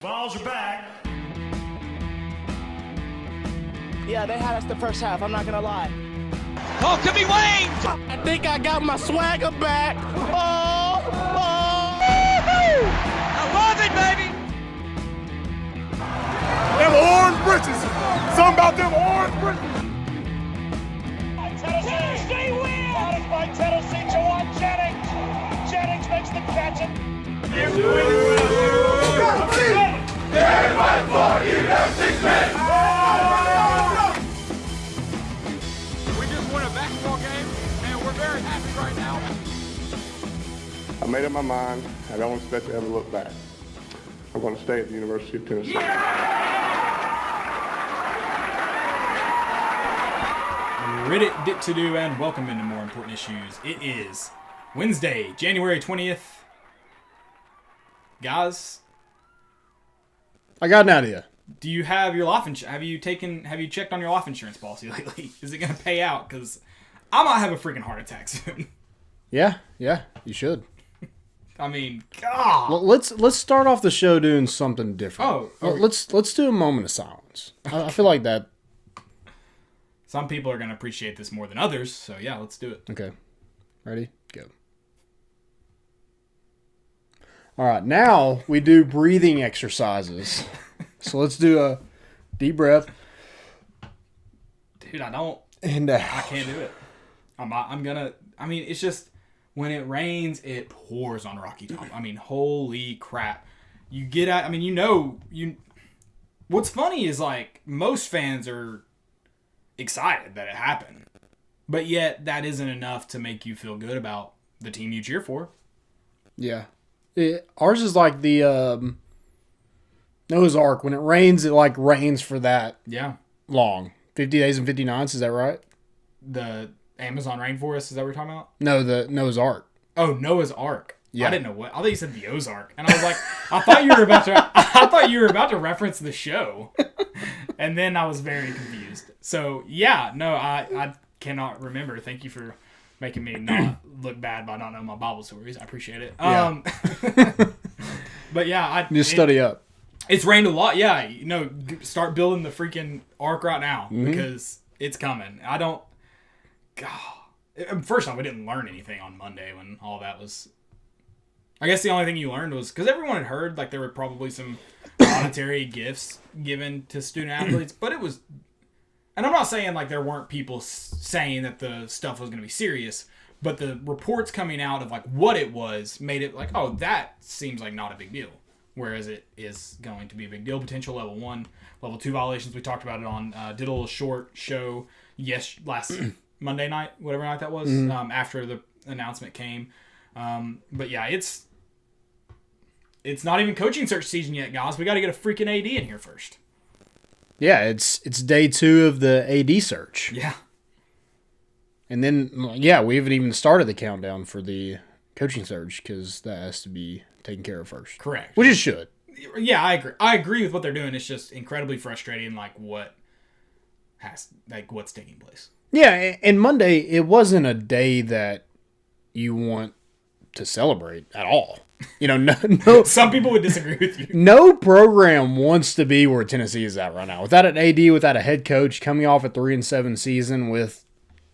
Vols are back. Yeah, they had us the first half, I'm not gonna lie. Oh, could be Wayne! I think I got my swagger back. Oh! I love it, baby! Them orange britches. Something about them orange britches. Tennessee wins! Got it by Tennessee to one Jennings. Jennings makes the catch. We just won a basketball game, and we're very happy right now. I made up my mind. I don't expect to ever look back. I'm going to stay at the University of Tennessee. Reddit, Dip to Do, and welcome into More Important Issues. It is Wednesday, January 20th. Guys, I got an idea. do you have your life insurance? Have you checked on your life insurance policy lately? Is it going to pay out? Because I might have a freaking heart attack soon. Yeah, you should. I mean, God. Well, let's start off the show doing something different. Oh, let's do a moment of silence. I feel like that. Some people are going to appreciate this more than others, so yeah, let's do it. Okay, ready, go. All right, now we do breathing exercises. So let's do a deep breath. Dude, I don't. And I can't do it. It's just when it rains, it pours on Rocky Top. I mean, holy crap! You get out. I mean, What's funny is like most fans are excited that it happened, but yet that isn't enough to make you feel good about the team you cheer for. yeah, ours is like the Noah's Ark. When it rains, it like rains for that Yeah, long. 50 days and 50 nights. Is that right? the Amazon rainforest. Is that what you're talking about? No, the Noah's Ark. Oh, Noah's Ark. Yeah. I didn't know what. I thought you said the Ozark, and I was like, I thought you were about to reference the show, and then I was very confused. So yeah, no, I cannot remember. Thank you for making me not look bad by not knowing my Bible stories. I appreciate it. Yeah. But yeah, Just study up. It's rained a lot. Yeah, start building the freaking ark right now because it's coming. God. First off, we didn't learn anything on Monday when all that was. I guess the only thing you learned was because everyone had heard like there were probably some monetary gifts given to student athletes, but it was. And I'm not saying like there weren't people saying that the stuff was going to be serious, but the reports coming out of like what it was made it like, oh, that seems like not a big deal. Whereas it is going to be a big deal. Potential level 1, level 2 violations. We talked about it on, did a little short show last Monday night, whatever night that was, after the announcement came. But yeah, it's not even coaching search season yet, guys. We got to get a freaking AD in here first. Yeah, it's day 2 of the AD search. Yeah. And then, yeah, we haven't even started the countdown for the coaching search because that has to be taken care of first. Correct. Which it should. Yeah, I agree. I agree with what they're doing. It's just incredibly frustrating, like what's taking place. Yeah, and Monday, it wasn't a day that you want to celebrate at all. No. Some people would disagree with you. No program wants to be where Tennessee is at right now. Without an AD, without a head coach, coming off a 3-7 season with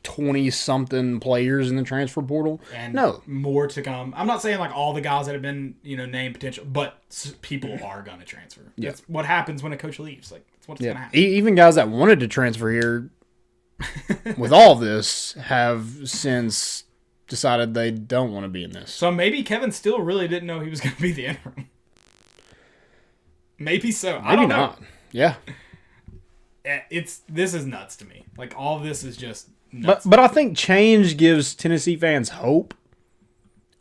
20-something players in the transfer portal. And no. More to come. I'm not saying like all the guys that have been, named potential, but people are going to transfer. Yeah. That's what happens when a coach leaves. Like, that's what's going to happen. Even guys that wanted to transfer here with all of this have since decided they don't want to be in this. So maybe Kevin still really didn't know he was going to be the interim. Maybe so. I don't know. Not. Yeah. This is nuts to me. Like all of this is just nuts. But I think change gives Tennessee fans hope.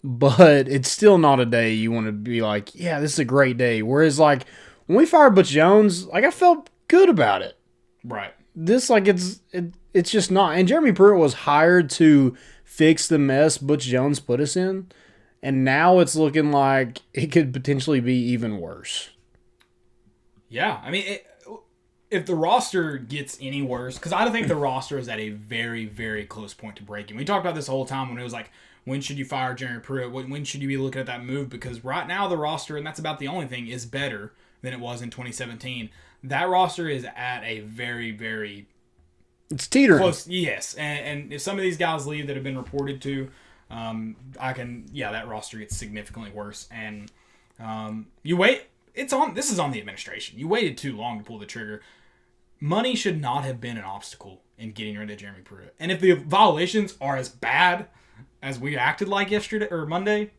But it's still not a day you want to be like, yeah, this is a great day. Whereas like when we fired Butch Jones, like I felt good about it. Right. This like it's just not. And Jeremy Pruitt was hired to fix the mess Butch Jones put us in, and now it's looking like it could potentially be even worse. Yeah, I mean, if the roster gets any worse, because I don't think the roster is at a very, very close point to breaking. We talked about this the whole time when it was like, when should you fire Jeremy Pruitt? When should you be looking at that move? Because right now the roster, and that's about the only thing, is better than it was in 2017. That roster is at a very, very It's teetering. close. Yes, and if some of these guys leave that have been reported to, that roster gets significantly worse. And you wait. This is on the administration. You waited too long to pull the trigger. Money should not have been an obstacle in getting rid of Jeremy Pruitt. And if the violations are as bad as we acted like yesterday or Monday,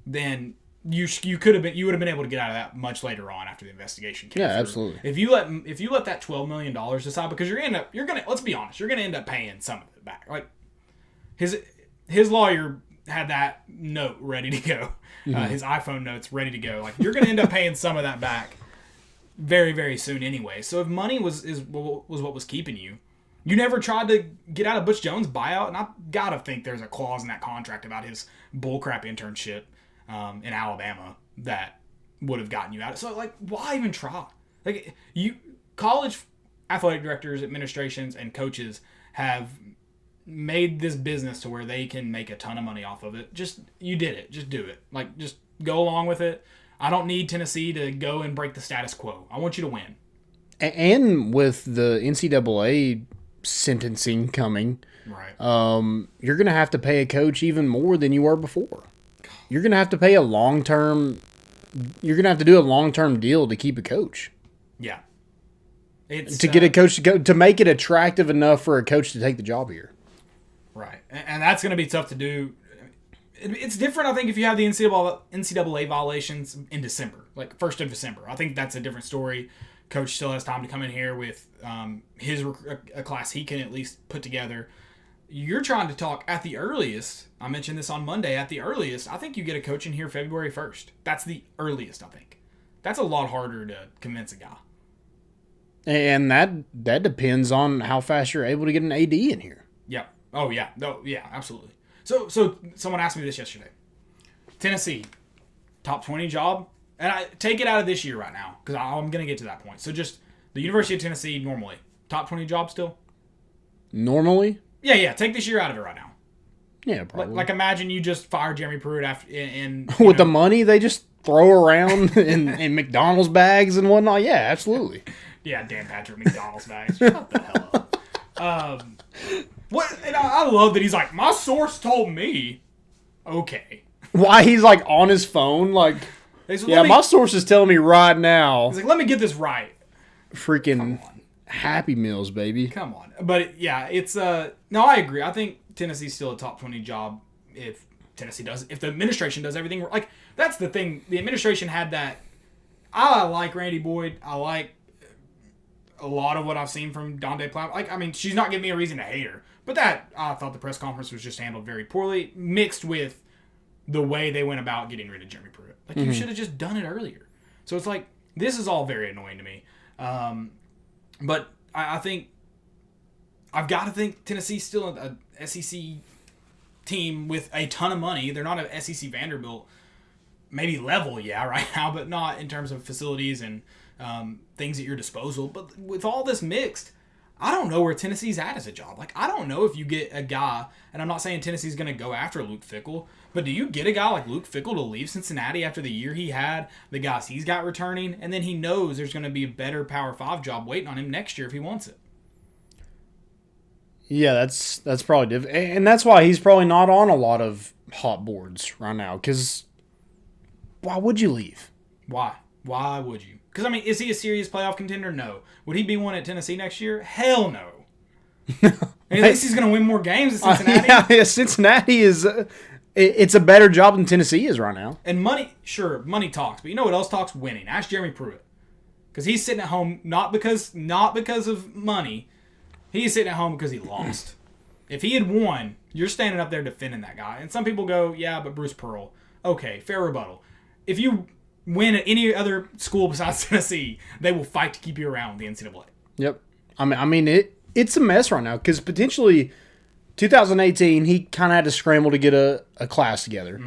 then you would have been able to get out of that much later on after the investigation came through. Absolutely. If you let that $12 million decide, because let's be honest, you're gonna end up paying some of it back. Like his lawyer had that note ready to go, his iPhone notes ready to go. Like you're gonna end up paying some of that back very, very soon anyway. So if money was what was keeping you, you never tried to get out of Butch Jones' buyout, and I gotta think there's a clause in that contract about his bullcrap internship in Alabama that would have gotten you out. So like, why even try? Like college athletic directors, administrations, and coaches have made this business to where they can make a ton of money off of it. You did it. Just do it. Like, just go along with it. I don't need Tennessee to go and break the status quo. I want you to win. And with the NCAA sentencing coming, Right. You're going to have to pay a coach even more than you were before. You're going to have to pay you're going to have to do a long-term deal to keep a coach. Yeah. Get a coach to make it attractive enough for a coach to take the job here. Right. And that's going to be tough to do. It's different, I think, if you have the NCAA violations in December, like 1st of December. I think that's a different story. Coach still has time to come in here with a class he can at least put together. You're trying to talk at the earliest. I mentioned this on Monday. At the earliest, I think you get a coach in here February 1st. That's the earliest, I think. That's a lot harder to convince a guy. And that depends on how fast you're able to get an AD in here. Yeah. Oh, yeah. No, yeah, absolutely. So someone asked me this yesterday. Tennessee, top 20 job? And I take it out of this year right now because I'm going to get to that point. So just the University of Tennessee normally, top 20 job still? Normally? Yeah. Take this year out of it right now. Yeah, probably. Like imagine you just fired Jeremy Pruitt after with the money they just throw around in McDonald's bags and whatnot. Yeah, absolutely. Yeah, Dan Patrick McDonald's bags. Shut the hell up. What? And I love that he's like, my source told me. Okay. Why he's like on his phone, like, my source is telling me right now. He's like, let me get this right. Freaking Happy Meals, baby. Come on. But yeah, it's no, I agree. I think Tennessee's still a top 20 job if the administration does everything. Like, that's the thing. The administration had that. I like Randy Boyd. I like a lot of what I've seen from Donde Plowman. Like, I mean, she's not giving me a reason to hate her. But I thought the press conference was just handled very poorly, mixed with the way they went about getting rid of Jeremy Pruitt. Like, you should have just done it earlier. So it's like, this is all very annoying to me. But I think I've got to think Tennessee's still a SEC team with a ton of money. They're not an SEC Vanderbilt, maybe level, right now, but not in terms of facilities and things at your disposal. But with all this mixed, I don't know where Tennessee's at as a job. Like, I don't know if you get a guy, and I'm not saying Tennessee's going to go after Luke Fickell, but do you get a guy like Luke Fickell to leave Cincinnati after the year he had, the guys he's got returning, and then he knows there's going to be a better Power 5 job waiting on him next year if he wants it? Yeah, that's probably different. And that's why he's probably not on a lot of hot boards right now, because why would you leave? Why? Why would you? Because, I mean, is he a serious playoff contender? No. Would he be one at Tennessee next year? Hell no. And at least he's going to win more games at Cincinnati. Yeah, Cincinnati is... it's a better job than Tennessee is right now. And money, sure, money talks. But you know what else talks? Winning. Ask Jeremy Pruitt. Because he's sitting at home not because of money. He's sitting at home because he lost. If he had won, you're standing up there defending that guy. And some people go, yeah, but Bruce Pearl. Okay, fair rebuttal. If you win at any other school besides Tennessee, they will fight to keep you around the NCAA. Yep. I mean it's a mess right now because potentially 2018 he kind of had to scramble to get a class together.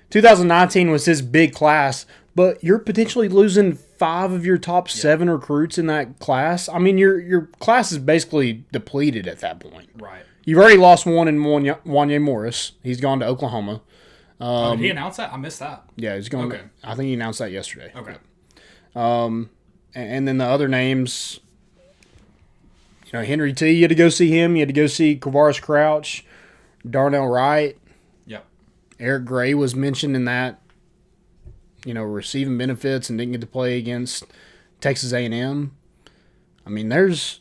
2019 was his big class, but you're potentially losing 5 of your top 7 recruits in that class. I mean, your class is basically depleted at that point. Right. You've already lost one in Wanye Morris. He's gone to Oklahoma. Did he announce that? I missed that. Yeah, he's going. Okay. I think he announced that yesterday. Okay. And then the other names, Henry T, you had to go see him. You had to go see Quavaris Crouch, Darnell Wright. Yep. Eric Gray was mentioned in that, receiving benefits and didn't get to play against Texas A&M. I mean, that's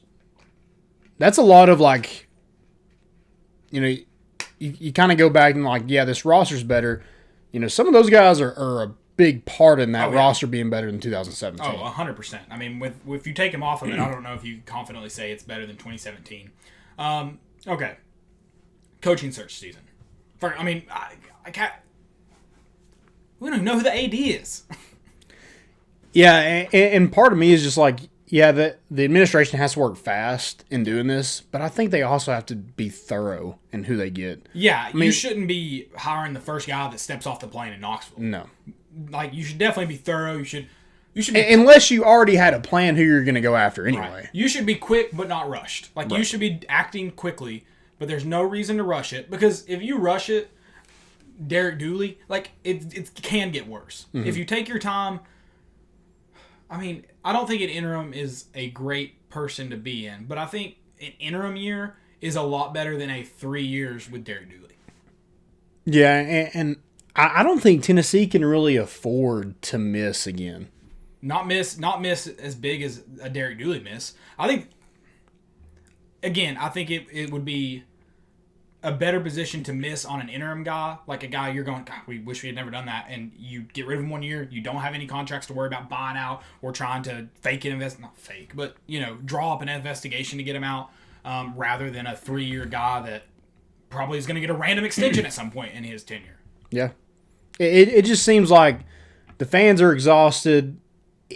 a lot of you kind of go back and this roster's better. Some of those guys are a big part in that roster being better than 2017. Oh, 100%. I mean, if you take him off of it, I don't know if you can confidently say it's better than 2017. Okay. Coaching search season. I can't. We don't even know who the AD is. Yeah, and part of me is just the administration has to work fast in doing this, but I think they also have to be thorough in who they get. Yeah, you shouldn't be hiring the first guy that steps off the plane in Knoxville. No. You should definitely be thorough. You should be, unless you already had a plan who you're going to go after anyway. Right. You should be quick but not rushed. You should be acting quickly, but there's no reason to rush it, because if you rush it, Derek Dooley, it can get worse. Mm-hmm. If you take your time, I don't think an interim is a great person to be in, but I think an interim year is a lot better than a 3 years with Derek Dooley. Yeah, and I don't think Tennessee can really afford to miss again. Not miss as big as a Derek Dooley miss. I think it would be a better position to miss on an interim guy, like a guy you're going, God, we wish we had never done that, and you get rid of him 1 year, you don't have any contracts to worry about buying out or trying to draw up an investigation to get him out, rather than a 3-year guy that probably is going to get a random extension at some point in his tenure. Yeah. It just seems like the fans are exhausted.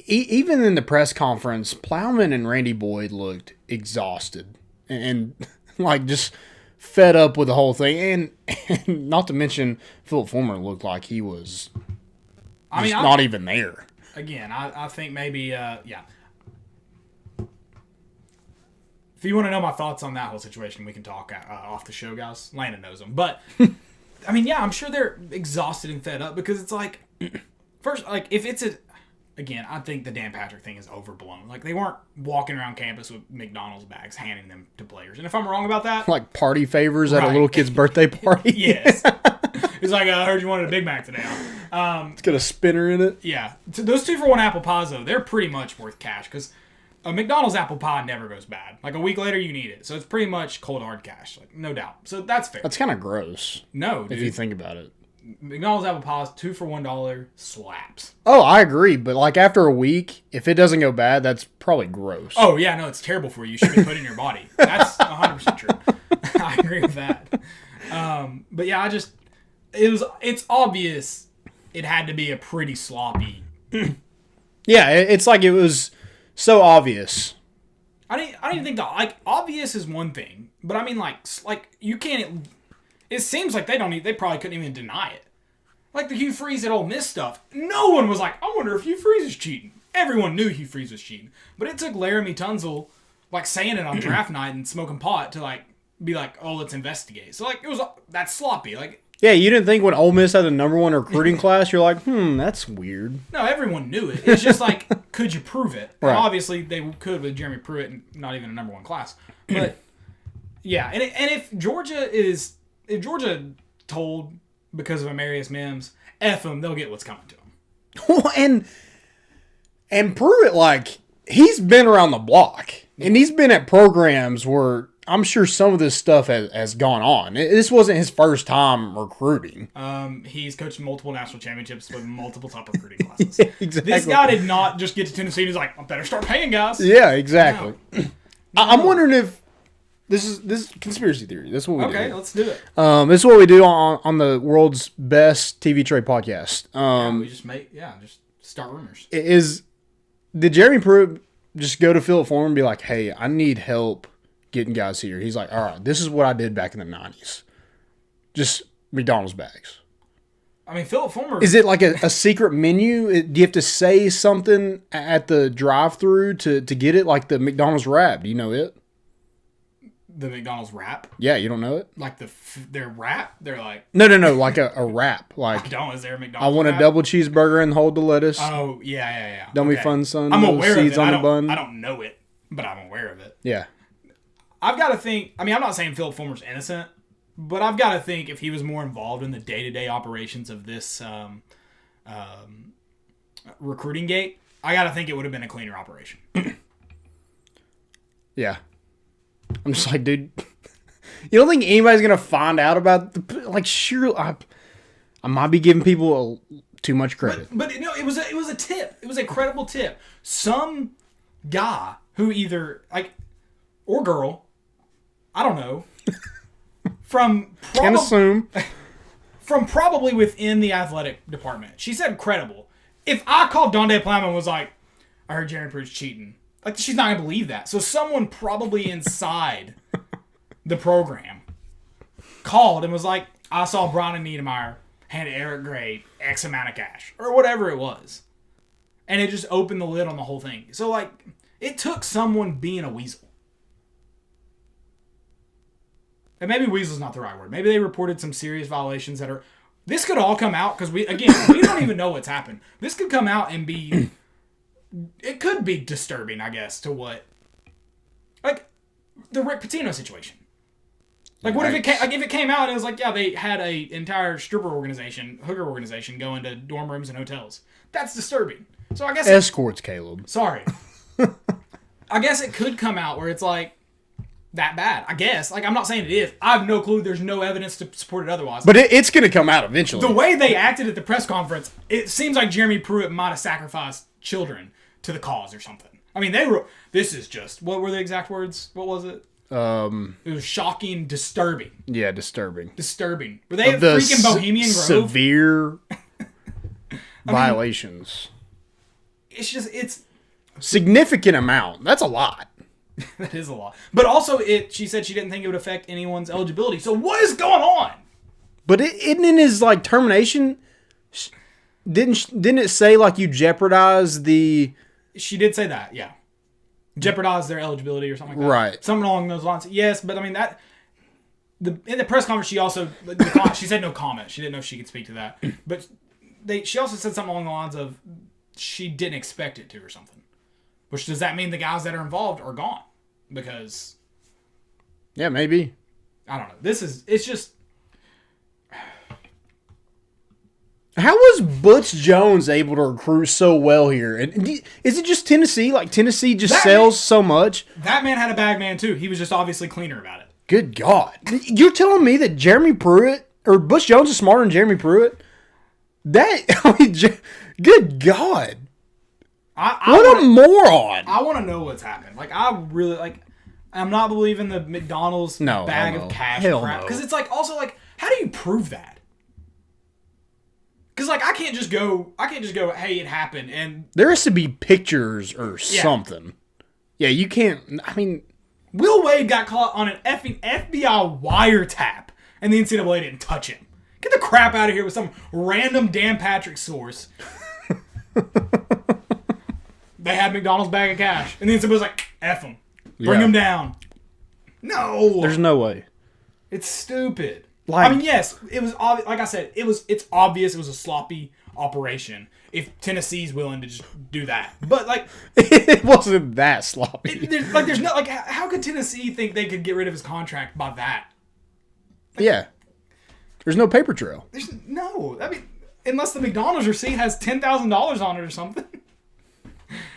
Even in the press conference, Plowman and Randy Boyd looked exhausted and just fed up with the whole thing. And not to mention, Philip Fulmer looked like he was not even there. Again, I think maybe, If you want to know my thoughts on that whole situation, we can talk off the show, guys. Landon knows them. But, I'm sure they're exhausted and fed up, because it's first, if it's again, I think the Dan Patrick thing is overblown. They weren't walking around campus with McDonald's bags, handing them to players. And if I'm wrong about that... party favors at a little kid's birthday party? Yes. It's I heard you wanted a Big Mac today. It's got a spinner in it? Yeah. Those 2-for-1 apple pies, though, they're pretty much worth cash, because a McDonald's apple pie never goes bad. A week later, you need it. So it's pretty much cold, hard cash. No doubt. So that's fair. That's kind of gross. No, dude. If you think about it. McDonald's apple pies, 2 for $1, slaps. Oh, I agree. But after a week, if it doesn't go bad, that's probably gross. Oh, yeah. No, it's terrible for you. You should be put in your body. That's 100% true. I agree with that. But yeah, it's obvious it had to be a pretty sloppy. Yeah, it's it was so obvious. I don't even think that, obvious is one thing, but you can't. It seems like they probably couldn't even deny it. The Hugh Freeze at Ole Miss stuff. No one was I wonder if Hugh Freeze is cheating. Everyone knew Hugh Freeze was cheating. But it took Laramie Tunsil, saying it on draft night and smoking pot to, be oh, let's investigate. So, that's sloppy. Yeah, you didn't think when Ole Miss had the number 1 recruiting class, you're that's weird. No, everyone knew it. It's just could you prove it? Right. And obviously, they could with Jeremy Pruitt and not even a number 1 class. But, yeah. And if Georgia told because of Amarius Mims, F them, they'll get what's coming to them. and Pruitt, he's been around the block. And he's been at programs where I'm sure some of this stuff has gone on. This wasn't his first time recruiting. He's coached multiple national championships with multiple top recruiting classes. Yeah, exactly. This guy did not just get to Tennessee and he's I better start paying guys. Yeah, exactly. No. I'm wondering if this is conspiracy theory. This is what we do. Okay, let's do it. This is what we do on the world's best TV trade podcast. We just just start rumors. Did Jeremy Pruitt just go to Philip Fulmer and be hey, I need help getting guys here? He's all right, this is what I did back in the 90s. Just McDonald's bags. Philip Fulmer... Is it a secret menu? Do you have to say something at the drive-thru to get it, the McDonald's wrap? Do you know it? the McDonald's rap, Yeah, you don't know it? like their rap, they're like, No, like a wrap. Like, don't, is there a I McDonald's want a rap? double cheeseburger and hold the lettuce. Oh, yeah. Don't be Okay. fun, son. I'm No aware seeds of it. on the bun. I don't know it, but I'm aware of it. Yeah. I've got to think, I mean, I'm not saying Philip Fulmer's innocent, but I've got to think if he was more involved in the day-to-day operations of this recruiting gate, I got to think it would have been a cleaner operation. Yeah. I'm just like, dude, you don't think anybody's going to find out about like, sure, I might be giving people too much credit. But no, it was a tip. It was a credible tip. Some guy who either, like, or girl, I don't know, Can't assume. from probably within the athletic department. She said credible. If I called Donde Plowman and was like, I heard Jeremy Pruitt's cheating, like, she's not going to believe that. So someone probably inside the program called and was like, I saw Brian Niedermeyer hand Eric Gray X amount of cash, or whatever it was. And it just opened the lid on the whole thing. So, like, it took someone being a weasel. And maybe weasel's not the right word. Maybe they reported some serious violations that are... This could all come out, because we don't even know what's happened. This could come out and be... It could be disturbing, I guess, to what... Like, the Rick Pitino situation. Like, what if it came out and it was like, yeah, they had a entire hooker organization go into dorm rooms and hotels. That's disturbing. So I guess... Escorts, Caleb. Sorry. I guess it could come out where it's like, that bad. I guess. Like, I'm not saying it is. I have no clue. There's no evidence to support it otherwise. But it's going to come out eventually. The way they acted at the press conference, it seems like Jeremy Pruitt might have sacrificed children to the cause or something. I mean, this is just, what were the exact words? What was it? It was shocking, disturbing. Yeah, disturbing. Disturbing. Were they at freaking Bohemian Grove? Severe violations. It's significant amount. That's a lot. That is a lot. But also, she said she didn't think it would affect anyone's eligibility. So what is going on? But isn't in his like termination? Didn't it say like you jeopardize the? She did say that. Yeah, jeopardize their eligibility or something like that. Right. Something along those lines. Yes, but I mean that. In the press conference, she also she said no comment. She didn't know if she could speak to that. But she also said something along the lines of she didn't expect it to or something. Which, does that mean the guys that are involved are gone? Because... Yeah, maybe. I don't know. It's just... How was Butch Jones able to recruit so well here? And is it just Tennessee? Like, Tennessee just sells so much? That man had a bag man, too. He was just obviously cleaner about it. Good God. You're telling me that Jeremy Pruitt, or Butch Jones is smarter than Jeremy Pruitt? Good God. What a moron! I want to know what's happened. Like, I'm not believing the McDonald's bag of cash crap. Because it's like, also like, how do you prove that? Because like, I can't just go, hey, it happened, and there has to be pictures or something. Yeah, you can't. I mean, Will Wade got caught on an effing FBI wiretap, and the NCAA didn't touch him. Get the crap out of here with some random Dan Patrick source. They had McDonald's bag of cash. And the NCAA was like, F them. Bring them down. No. There's no way. It's stupid. Like, I mean, yes, it was obvious. Like I said, it's obvious it was a sloppy operation if Tennessee's willing to just do that. But, like... it wasn't that sloppy. There's no... Like, how could Tennessee think they could get rid of his contract by that? Like, yeah. There's no paper trail. There's no... I mean, unless the McDonald's receipt has $10,000 on it or something.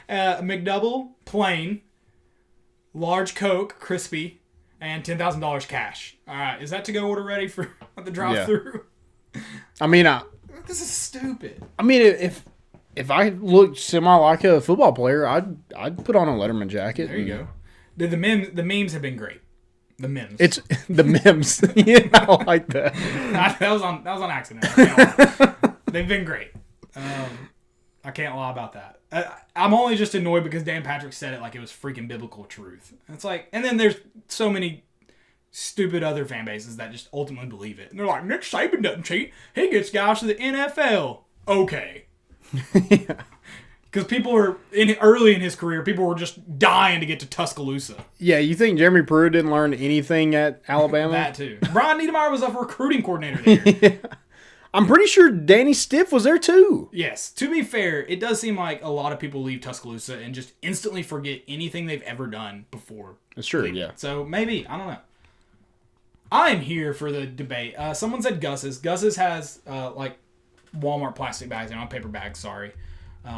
McDouble, plain, large Coke, crispy, and $10,000 cash. All right, is that to-go order ready for the drive-through? Yeah. I mean, this is stupid. I mean, if I looked semi like a football player, I'd put on a Letterman jacket. There you go. The memes have been great. The memes. It's the memes. Yeah, I like that. that was on accident. They've been great. I can't lie about that. I'm only just annoyed because Dan Patrick said it like it was freaking biblical truth. It's like, and then there's so many stupid other fan bases that just ultimately believe it. And they're like, Nick Saban doesn't cheat. He gets guys to the NFL. Okay. Yeah. Because people were early in his career, people were just dying to get to Tuscaloosa. Yeah, you think Jeremy Pruitt didn't learn anything at Alabama? That too. Brian Niedermeyer was a recruiting coordinator there. Yeah. I'm pretty sure Danny Stiff was there too. Yes. To be fair, it does seem like a lot of people leave Tuscaloosa and just instantly forget anything they've ever done before. That's true, leaving. yeah. So maybe, I don't know. I'm here for the debate. Someone said Gus's. Gus's has like Walmart plastic bags, not paper bags, sorry.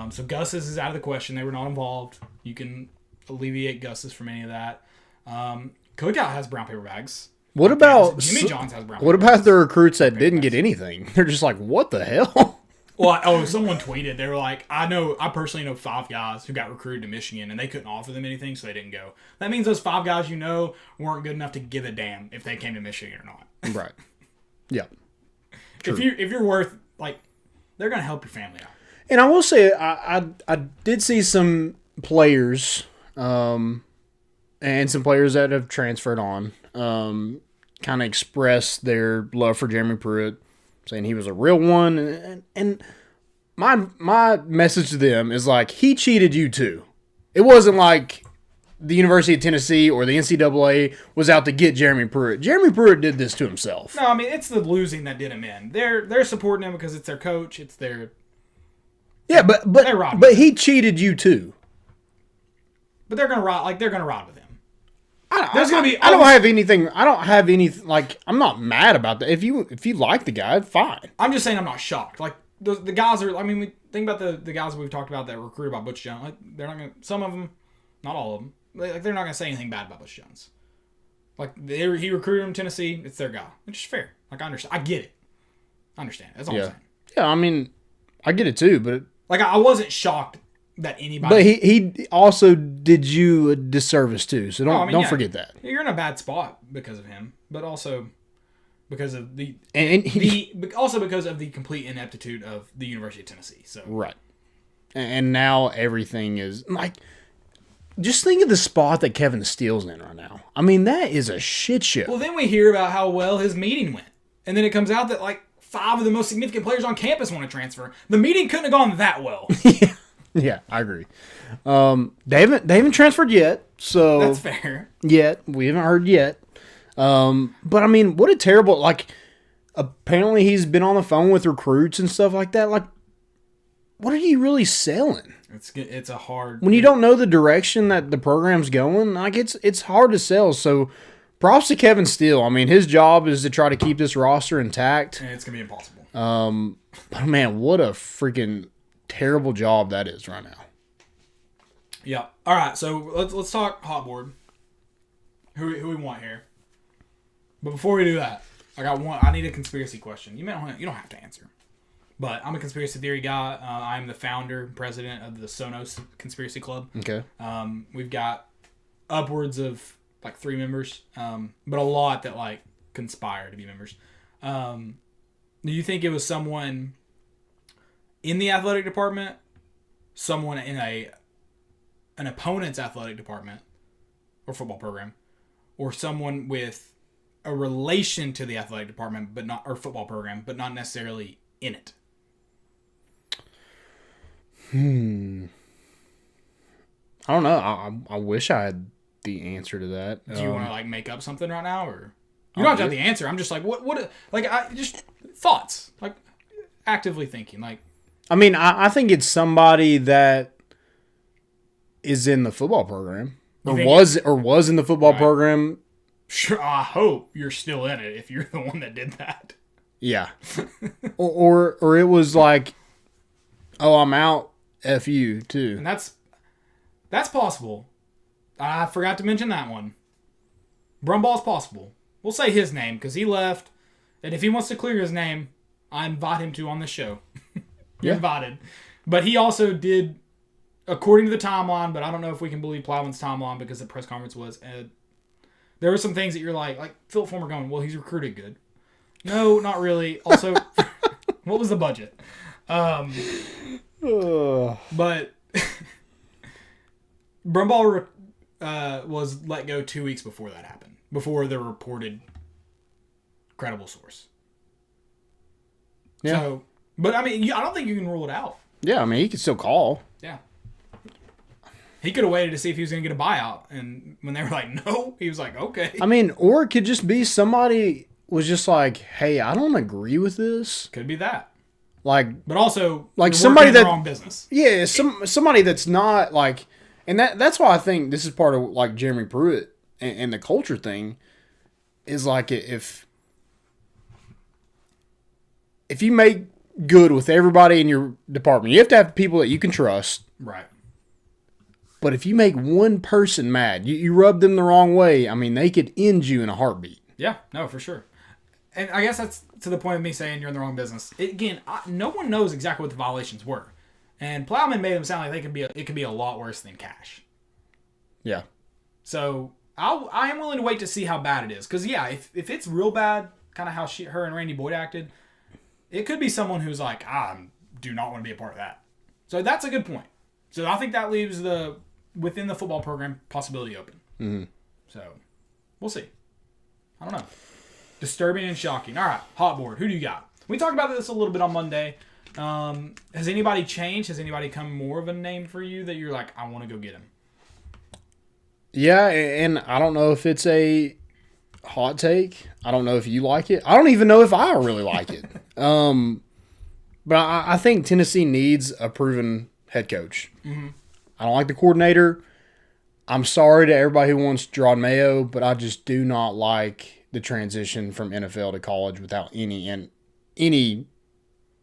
So Gus's is out of the question. They were not involved. You can alleviate Gus's from any of that. Cookout has brown paper bags. What about Jimmy John's has brown What paper about bags. the recruits that didn't get anything? They're just like, what the hell? Well, someone tweeted. They were like, I personally know 5 guys who got recruited to Michigan, and they couldn't offer them anything, so they didn't go. That means those 5 guys weren't good enough to give a damn if they came to Michigan or not. Right. Yeah. If you're worth, like, they're going to help your family out. And I will say, I did see some players, and some players that have transferred on, kind of express their love for Jeremy Pruitt, saying he was a real one. And my message to them is like, he cheated you too. It wasn't like the University of Tennessee or the NCAA was out to get Jeremy Pruitt. Jeremy Pruitt did this to himself. No, I mean, it's the losing that did him in. They're supporting him because it's their coach. It's their... Yeah, but he cheated you too. But they're gonna ride. They're gonna ride with him. I don't have any. Like, I'm not mad about that. If you like the guy, fine. I'm just saying I'm not shocked. Like the guys are. I mean, we think about the guys we've talked about that were recruited by Butch Jones. Like they're not gonna. Some of them, not all of them. Like they're not gonna say anything bad about Butch Jones. Like he recruited him in Tennessee. It's their guy. It's just fair. Like I understand. I get it. I understand. That's all I'm saying. Yeah, I mean, I get it too, but like I wasn't shocked that anybody. But he also did you a disservice too. So don't forget that. You're in a bad spot because of him, but also because of also because of the complete ineptitude of the University of Tennessee. So right, and now everything is like. Just think of the spot that Kevin Steele's in right now. I mean, that is a shit show. Well, then we hear about how well his meeting went, and then it comes out that like 5 of the most significant players on campus want to transfer. The meeting couldn't have gone that well. Yeah, I agree. They haven't transferred yet, so that's fair. Yet we haven't heard yet. But I mean, what a terrible like. Apparently, he's been on the phone with recruits and stuff like that. Like, what are you really selling? It's a hard when you don't know the direction that the program's going. Like it's hard to sell. So, props to Kevin Steele. I mean, his job is to try to keep this roster intact, and it's gonna be impossible. But man, what a freaking terrible job that is right now. Yeah. All right. So let's talk hot board. Who we want here? But before we do that, I need a conspiracy question. You don't have to answer. But I'm a conspiracy theory guy. I'm the founder and president of the Sonos Conspiracy Club. Okay. We've got upwards of like 3 members, but a lot that like conspire to be members. Do you think it was someone in the athletic department, someone in an opponent's athletic department or football program, or someone with a relation to the athletic department or football program, but not necessarily in it? I don't know. I wish I had the answer to that. Do you want to like make up something right now, or you don't have to have the answer? I'm just like, what? Like, just thoughts, like actively thinking. Like, I mean, I think it's somebody that is in the football program, or was in the football program. Sure, I hope you're still in it if you're the one that did that. Yeah, or it was like, oh, I'm out. F you too. And that's possible. I forgot to mention that one. Brumball's possible. We'll say his name because he left, and if he wants to clear his name, I invite him to on the show. You're invited. But he also did, according to the timeline, but I don't know if we can believe Plowman's timeline because the press conference was. There were some things that you're like Philip Fulmer going, well, he's recruited good. No, not really. Also, what was the budget? But Brumball was let go 2 weeks before that happened, before the reported credible source. Yeah. So, but I mean, I don't think you can rule it out. Yeah, I mean, he can still call. Yeah. He could have waited to see if he was going to get a buyout. And when they were like, no, he was like, okay. I mean, or it could just be somebody was just like, hey, I don't agree with this. Could be that. Like, But also, like you're somebody working in the that wrong business. Yeah, somebody that's not like, and that's why I think this is part of like Jeremy Pruitt and the culture thing is like if you make good with everybody in your department, you have to have people that you can trust. Right. But if you make one person mad, you rub them the wrong way, I mean, they could end you in a heartbeat. Yeah, no, for sure. And I guess that's to the point of me saying you're in the wrong business. No one knows exactly what the violations were. And Plowman made them sound like it could be a lot worse than cash. Yeah. So I am willing to wait to see how bad it is. Because, yeah, if it's real bad, kind of how her and Randy Boyd acted, it could be someone who's like, I do not want to be a part of that. So that's a good point. So I think that leaves within the football program possibility open. Mm-hmm. So we'll see. I don't know. Disturbing and shocking. All right, hot board. Who do you got? We talked about this a little bit on Monday. Has anybody changed? Has anybody come more of a name for you that you're like, I want to go get him? Yeah, and I don't know if it's a hot take. I don't know if you like it. I don't even know if I really like it. But I think Tennessee needs a proven head coach. Mm-hmm. I don't like the coordinator. I'm sorry to everybody who wants Gerard Mayo, but I just do not like the transition from NFL to college without any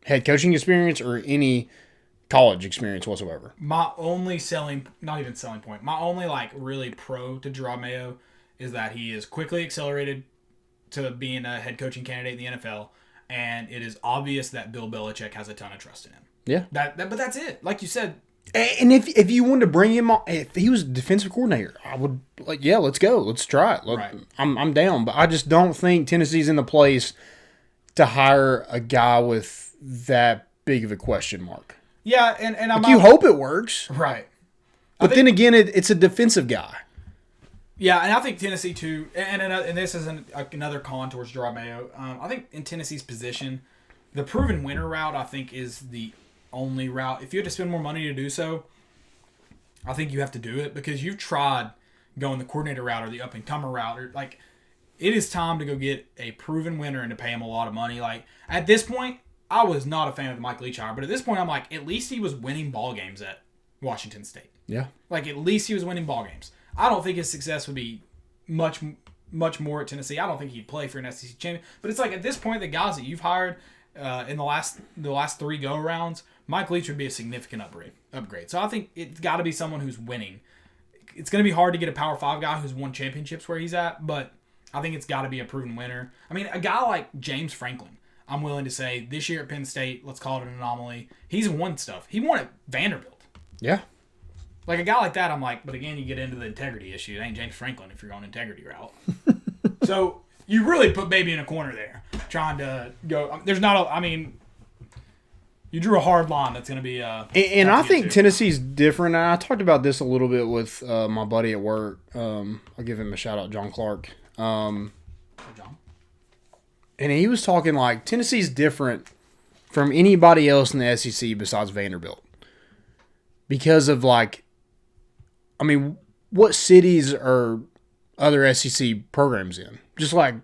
head coaching experience or any college experience whatsoever. My only not even selling point, my only like really pro to Gerard Mayo is that he is quickly accelerated to being a head coaching candidate in the NFL, and it is obvious that Bill Belichick has a ton of trust in him. Yeah. But that's it. Like you said. And if you wanted to bring him on, if he was defensive coordinator, I would like, yeah, let's go, let's try it. Right. I'm down, but I just don't think Tennessee's in the place to hire a guy with that big of a question mark. Yeah, and I'm like, you hope it works, right. But then again, it's a defensive guy. Yeah, and I think Tennessee too, and this is another con towards Gerard Mayo. I think in Tennessee's position, the proven winner route I think is the only route. If you had to spend more money to do so, I think you have to do it because you've tried going the coordinator route or the up and comer route, or like it is time to go get a proven winner and to pay him a lot of money. Like at this point, I was not a fan of the Mike Leach hire, but at this point, I'm like, at least he was winning ball games at Washington State. Yeah, like at least he was winning ball games. I don't think his success would be much more at Tennessee. I don't think he'd play for an SEC champion. But it's like at this point, the guys that you've hired in the last 3 go rounds, Mike Leach would be a significant upgrade. So I think it's got to be someone who's winning. It's going to be hard to get a Power 5 guy who's won championships where he's at, but I think it's got to be a proven winner. I mean, a guy like James Franklin, I'm willing to say this year at Penn State, let's call it an anomaly. He's won stuff. He won at Vanderbilt. Yeah. Like a guy like that, I'm like, but again, you get into the integrity issue. It ain't James Franklin if you're going integrity route. So you really put baby in a corner there, trying to go. There's not a. I mean, you drew a hard line. That's going to be. And I think Tennessee's different. And I talked about this a little bit with my buddy at work. I'll give him a shout out, John Clark. John. And he was talking like Tennessee's different from anybody else in the SEC besides Vanderbilt because of like. I mean, what cities are other SEC programs in? Just like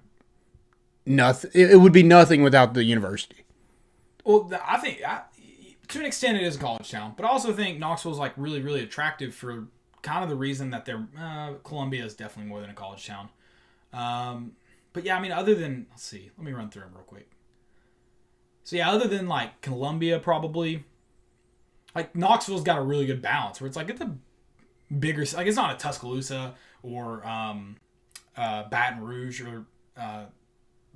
nothing. It would be nothing without the university. Well, I think to an extent it is a college town, but I also think Knoxville is like really, really attractive for kind of the reason that they're Columbia is definitely more than a college town. But yeah, I mean, other than let's see, let me run through them real quick. So yeah, other than like Columbia, probably like Knoxville's got a really good balance where it's like it's a bigger, like it's not a Tuscaloosa or Baton Rouge or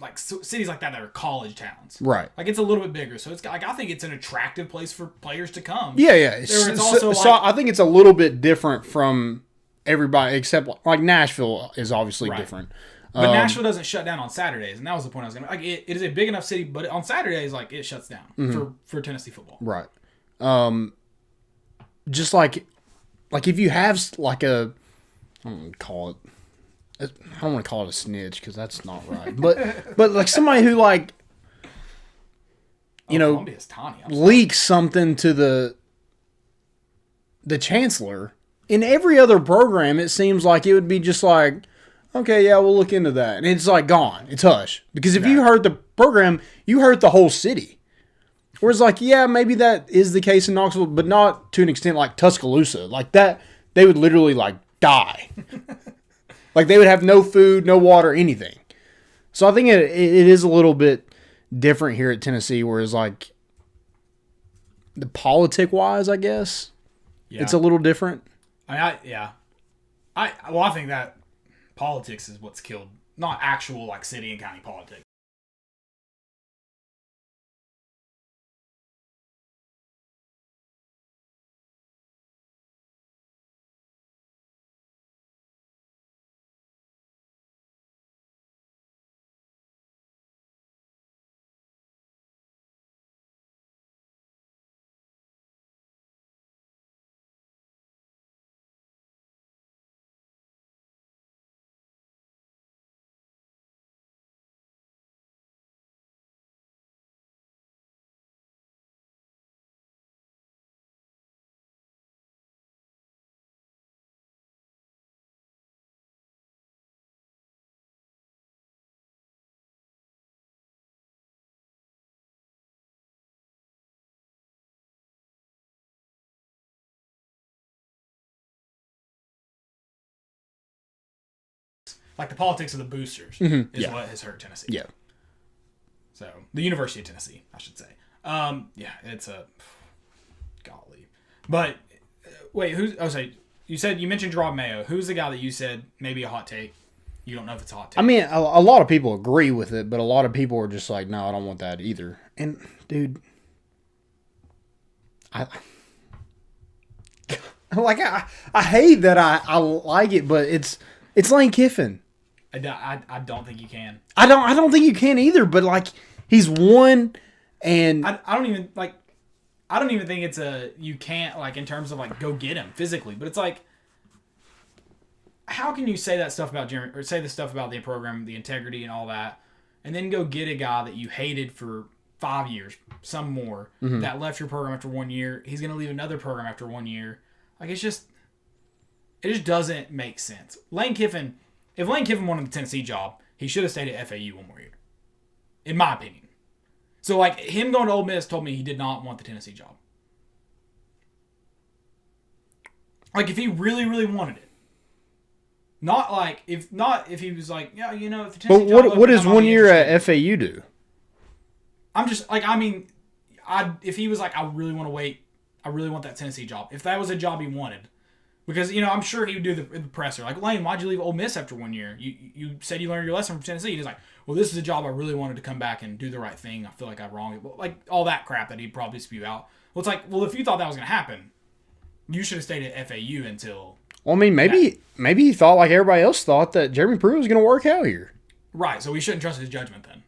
like cities like that are college towns, right? Like it's a little bit bigger, so it's like I think it's an attractive place for players to come. Yeah. So I think it's a little bit different from everybody except like Nashville is obviously different. But Nashville doesn't shut down on Saturdays, and that was the point I was going to make. Like it is a big enough city, but on Saturdays, like it shuts down for Tennessee football. Right. Just like if you have like I don't want to call it a snitch because that's not right. But like somebody who like Columbia's tawny. Leaks something to the the chancellor. In every other program, it seems like it would be just like, okay, yeah, we'll look into that. And it's like gone. It's hush. Because if you hurt the program, you hurt the whole city. Whereas like, yeah, maybe that is the case in Knoxville, but not to an extent like Tuscaloosa. Like that, they would literally like die. Like they would have no food, no water, anything. So I think it is a little bit different here at Tennessee, whereas like the politic-wise, I guess, it's a little different. I think that politics is what's killed, not actual like city and county politics. Like the politics of the boosters is what has hurt Tennessee. Yeah. So the University of Tennessee, I should say. It's a golly. But wait, you said you mentioned Gerard Mayo. Who's the guy that you said maybe a hot take? You don't know if it's a hot take. I mean, a lot of people agree with it, but a lot of people are just like, no, I don't want that either. And dude, I hate that I like it, but it's Lane Kiffin. I don't think you can. I don't think you can either. But like he's won, and I don't even think it's you can't like in terms of like go get him physically. But it's like, how can you say that stuff about Jeremy or say the stuff about the program, the integrity, and all that, and then go get a guy that you hated for 5 years, some more, that left your program after 1 year? He's gonna leave another program after 1 year. Like it just doesn't make sense. If Lane Kiffin wanted the Tennessee job, he should have stayed at FAU 1 more year, in my opinion. So, like, him going to Ole Miss told me he did not want the Tennessee job. Like, if he really, really wanted it. If he was like, yeah, you know, if the Tennessee job... But what does 1 year at FAU do? I'm just, like, I mean, if he was like, I really want to wait, I really want that Tennessee job. If that was a job he wanted... Because, you know, I'm sure he would do the presser. Like, Lane, why'd you leave Ole Miss after 1 year? You said you learned your lesson from Tennessee. He's like, well, this is a job I really wanted to come back and do the right thing. I feel like I wronged it. Like, all that crap that he'd probably spew out. Well, it's like, well, if you thought that was going to happen, you should have stayed at FAU until... Well, I mean, maybe he thought like everybody else thought that Jeremy Pruitt was going to work out here. Right, so we shouldn't trust his judgment then.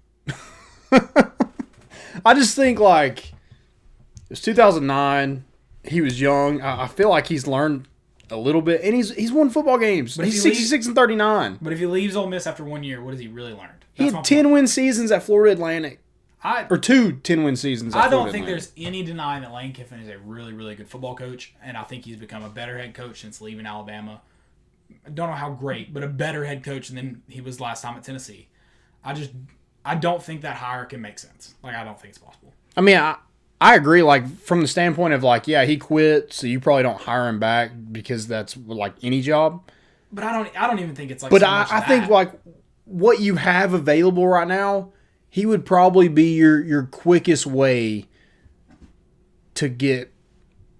I just think, like, it was 2009. He was young. I feel like he's learned... a little bit, and he's won football games. But he's 66-39. But if he leaves Ole Miss after 1 year, what has he really learned? He had 10-win seasons at Florida Atlantic. Or 2 10-win seasons at Florida Atlantic. I don't think there's any denying that Lane Kiffin is a really, really good football coach, and I think he's become a better head coach since leaving Alabama. I don't know how great, but a better head coach than he was last time at Tennessee. I don't think that hire can make sense. Like, I don't think it's possible. I mean, I agree, like, from the standpoint of, like, yeah, he quit, so you probably don't hire him back because that's, like, any job. But I don't even think it's, like, but so much I that. think, like, what you have available right now, he would probably be your quickest way to get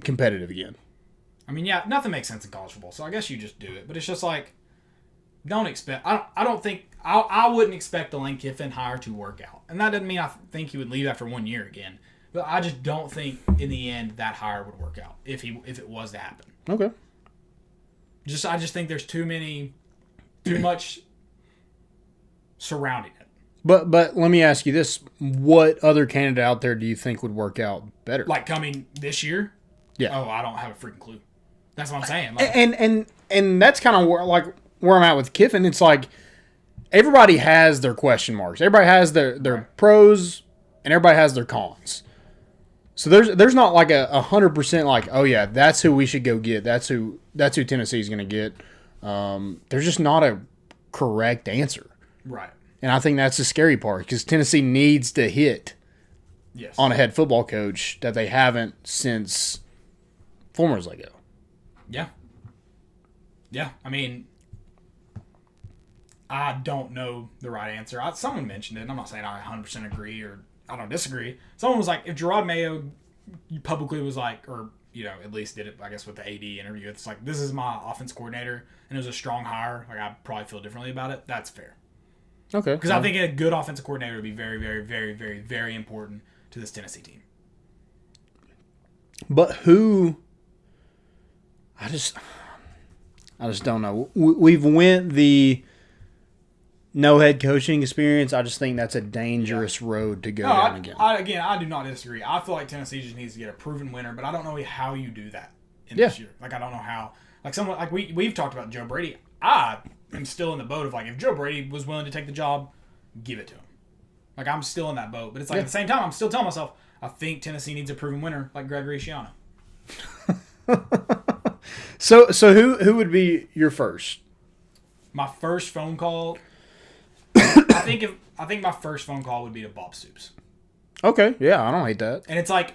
competitive again. I mean, yeah, nothing makes sense in college football, so I guess you just do it. But it's just, like, don't expect... I don't think... I wouldn't expect the Lane Kiffin hire to work out. And that doesn't mean I think he would leave after 1 year again. But I just don't think in the end that hire would work out if it was to happen. Okay. I just think there's too much surrounding it. But let me ask you this: what other candidate out there do you think would work out better? Like coming this year? Yeah. Oh, I don't have a freaking clue. That's what I'm saying. Like, and that's kind of where I'm at with Kiffin. It's like everybody has their question marks. Everybody has their pros, and everybody has their cons. So there's not like a 100% like, oh yeah, that's who we should go get. That's who Tennessee's going to get. There's just not a correct answer. Right. And I think that's the scary part because Tennessee needs to hit on a head football coach that they haven't since Fulmer's let go. Yeah. Yeah. I mean, I don't know the right answer. Someone mentioned it, and I'm not saying I 100% agree or I don't disagree. Someone was like, if Gerard Mayo publicly was like, or, at least did it, I guess, with the AD interview, it's like, this is my offense coordinator, and it was a strong hire, like, I probably feel differently about it. That's fair. Okay. Because I think a good offensive coordinator would be very, very, very, very, very important to this Tennessee team. But who? I just don't know. We've went the no head coaching experience. I just think that's a dangerous road to go down again. I do not disagree. I feel like Tennessee just needs to get a proven winner, but I don't know how you do that in this year. Like, I don't know how. Like, someone like we've talked about Joe Brady. I am still in the boat of like, if Joe Brady was willing to take the job, give it to him. Like, I'm still in that boat. But it's like, at the same time, I'm still telling myself, I think Tennessee needs a proven winner like Gregory Schiano. So who would be your first? My first phone call, I think my first phone call would be to Bob Stoops. Okay, yeah, I don't hate that. And it's like,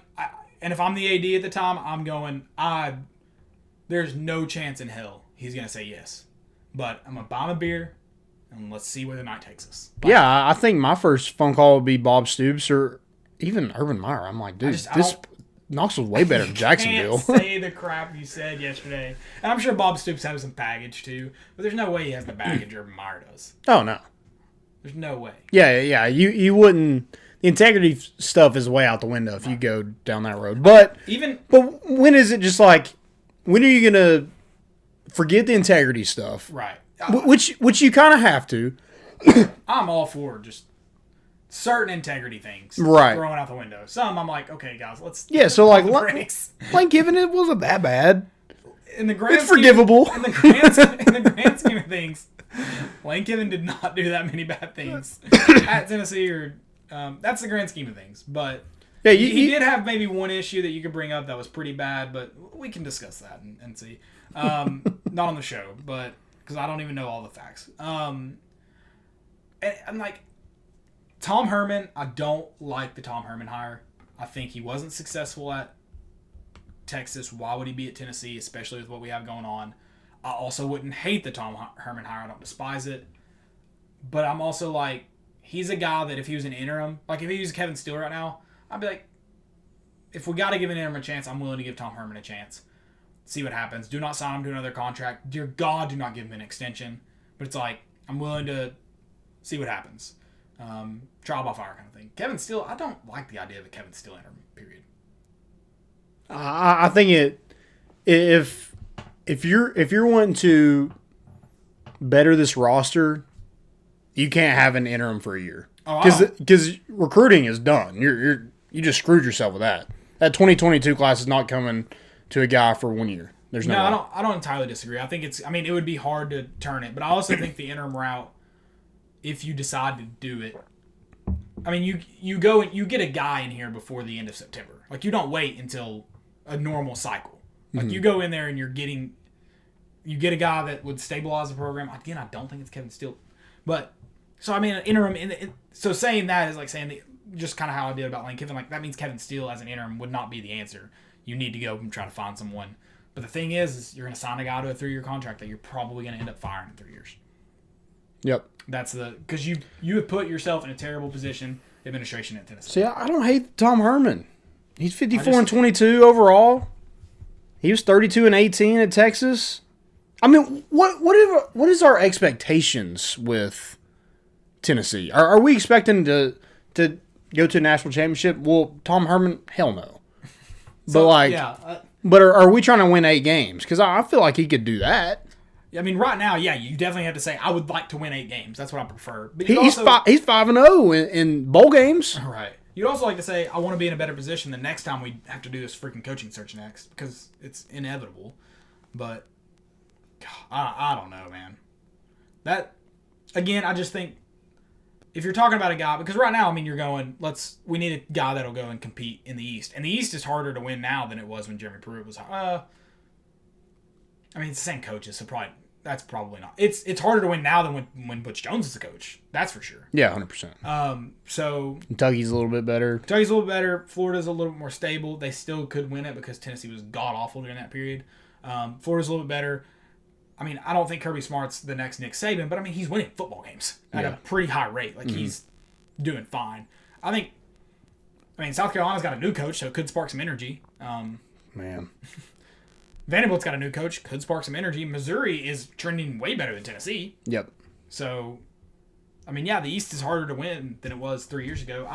and if I'm the AD at the time, I'm going, there's no chance in hell he's going to say yes. But I'm going to buy him a beer, and let's see where the night takes us. Like, yeah, I think my first phone call would be Bob Stoops or even Urban Meyer. I'm like, dude, this Knoxville's way better than Jacksonville. Can't say the crap you said yesterday. And I'm sure Bob Stoops has some baggage too, but there's no way he has the baggage Urban Meyer does. Oh, no. There's no way. Yeah. You wouldn't. The integrity stuff is way out the window if you go down that road. But when is it just like, when are you gonna forget the integrity stuff? Right. Which you kind of have to. I'm all for just certain integrity things. Right. Throwing out the window. Some I'm like, okay, guys, let's. Yeah. So like, Lane Kiffin, it wasn't that bad. In the grand it's forgivable. In the grand scheme of things, Lane Kiffin did not do that many bad things at Tennessee, or that's the grand scheme of things. But yeah, he did have maybe one issue that you could bring up that was pretty bad, but we can discuss that and see. Not on the show, but because I don't even know all the facts. And I'm like, Tom Herman, I don't like the Tom Herman hire. I think he wasn't successful at Texas. Why would he be at Tennessee, especially with what we have going on? I also wouldn't hate the Tom Herman hire. I don't despise it. But I'm also like, he's a guy that if he was an interim, like if he was Kevin Steele right now, I'd be like, if we got to give an interim a chance, I'm willing to give Tom Herman a chance. See what happens. Do not sign him to another contract. Dear God, do not give him an extension. But it's like, I'm willing to see what happens. Trial by fire kind of thing. Kevin Steele, I don't like the idea of a Kevin Steele interim, period. I think if you're wanting to better this roster, you can't have an interim for a year because recruiting is done. You just screwed yourself with that. That 2022 class is not coming to a guy for 1 year. There's no. I don't entirely disagree. I think it would be hard to turn it, but I also think the interim route, if you decide to do it, I mean, you go and you get a guy in here before the end of September. Like, you don't wait until a normal cycle. Like, you go in there and you get a guy that would stabilize the program. Again, I don't think it's Kevin Steele. But, so, I mean, an interim, so saying that is like saying just kind of how I did about Lane Kiffin. Like, that means Kevin Steele as an interim would not be the answer. You need to go and try to find someone. But the thing is you're going to sign a guy to a 3-year contract that you're probably going to end up firing in 3 years. Yep. That's because you have put yourself in a terrible position, administration at Tennessee. See, I don't hate Tom Herman. He's 54-22 overall. He was 32-18 at Texas. I mean, what is our expectations with Tennessee? Are we expecting to go to a national championship? Well, Tom Herman, hell no. But are we trying to win 8 games? Because I feel like he could do that. I mean, right now, yeah, you definitely have to say, I would like to win 8 games. That's what I prefer. But he's 5-0 in bowl games. Right. You'd also like to say, I want to be in a better position the next time we have to do this freaking coaching search next, because it's inevitable. But God, I don't know, man. That, again, I just think if you're talking about a guy, because right now, I mean, you're going, we need a guy that'll go and compete in the East. And the East is harder to win now than it was when Jeremy Pruitt was, I mean, it's the same coaches, so that's probably not. It's harder to win now than when Butch Jones is the coach. That's for sure. Yeah, 100%. So Kentucky's a little bit better. Florida's a little bit more stable. They still could win it because Tennessee was god-awful during that period. Florida's a little bit better. I mean, I don't think Kirby Smart's the next Nick Saban, but I mean, he's winning football games at a pretty high rate. Like, he's doing fine. I mean, South Carolina's got a new coach, so it could spark some energy. Man. Vanderbilt's got a new coach, could spark some energy. Missouri is trending way better than Tennessee. Yep. So, I mean, yeah, the East is harder to win than it was 3 years ago.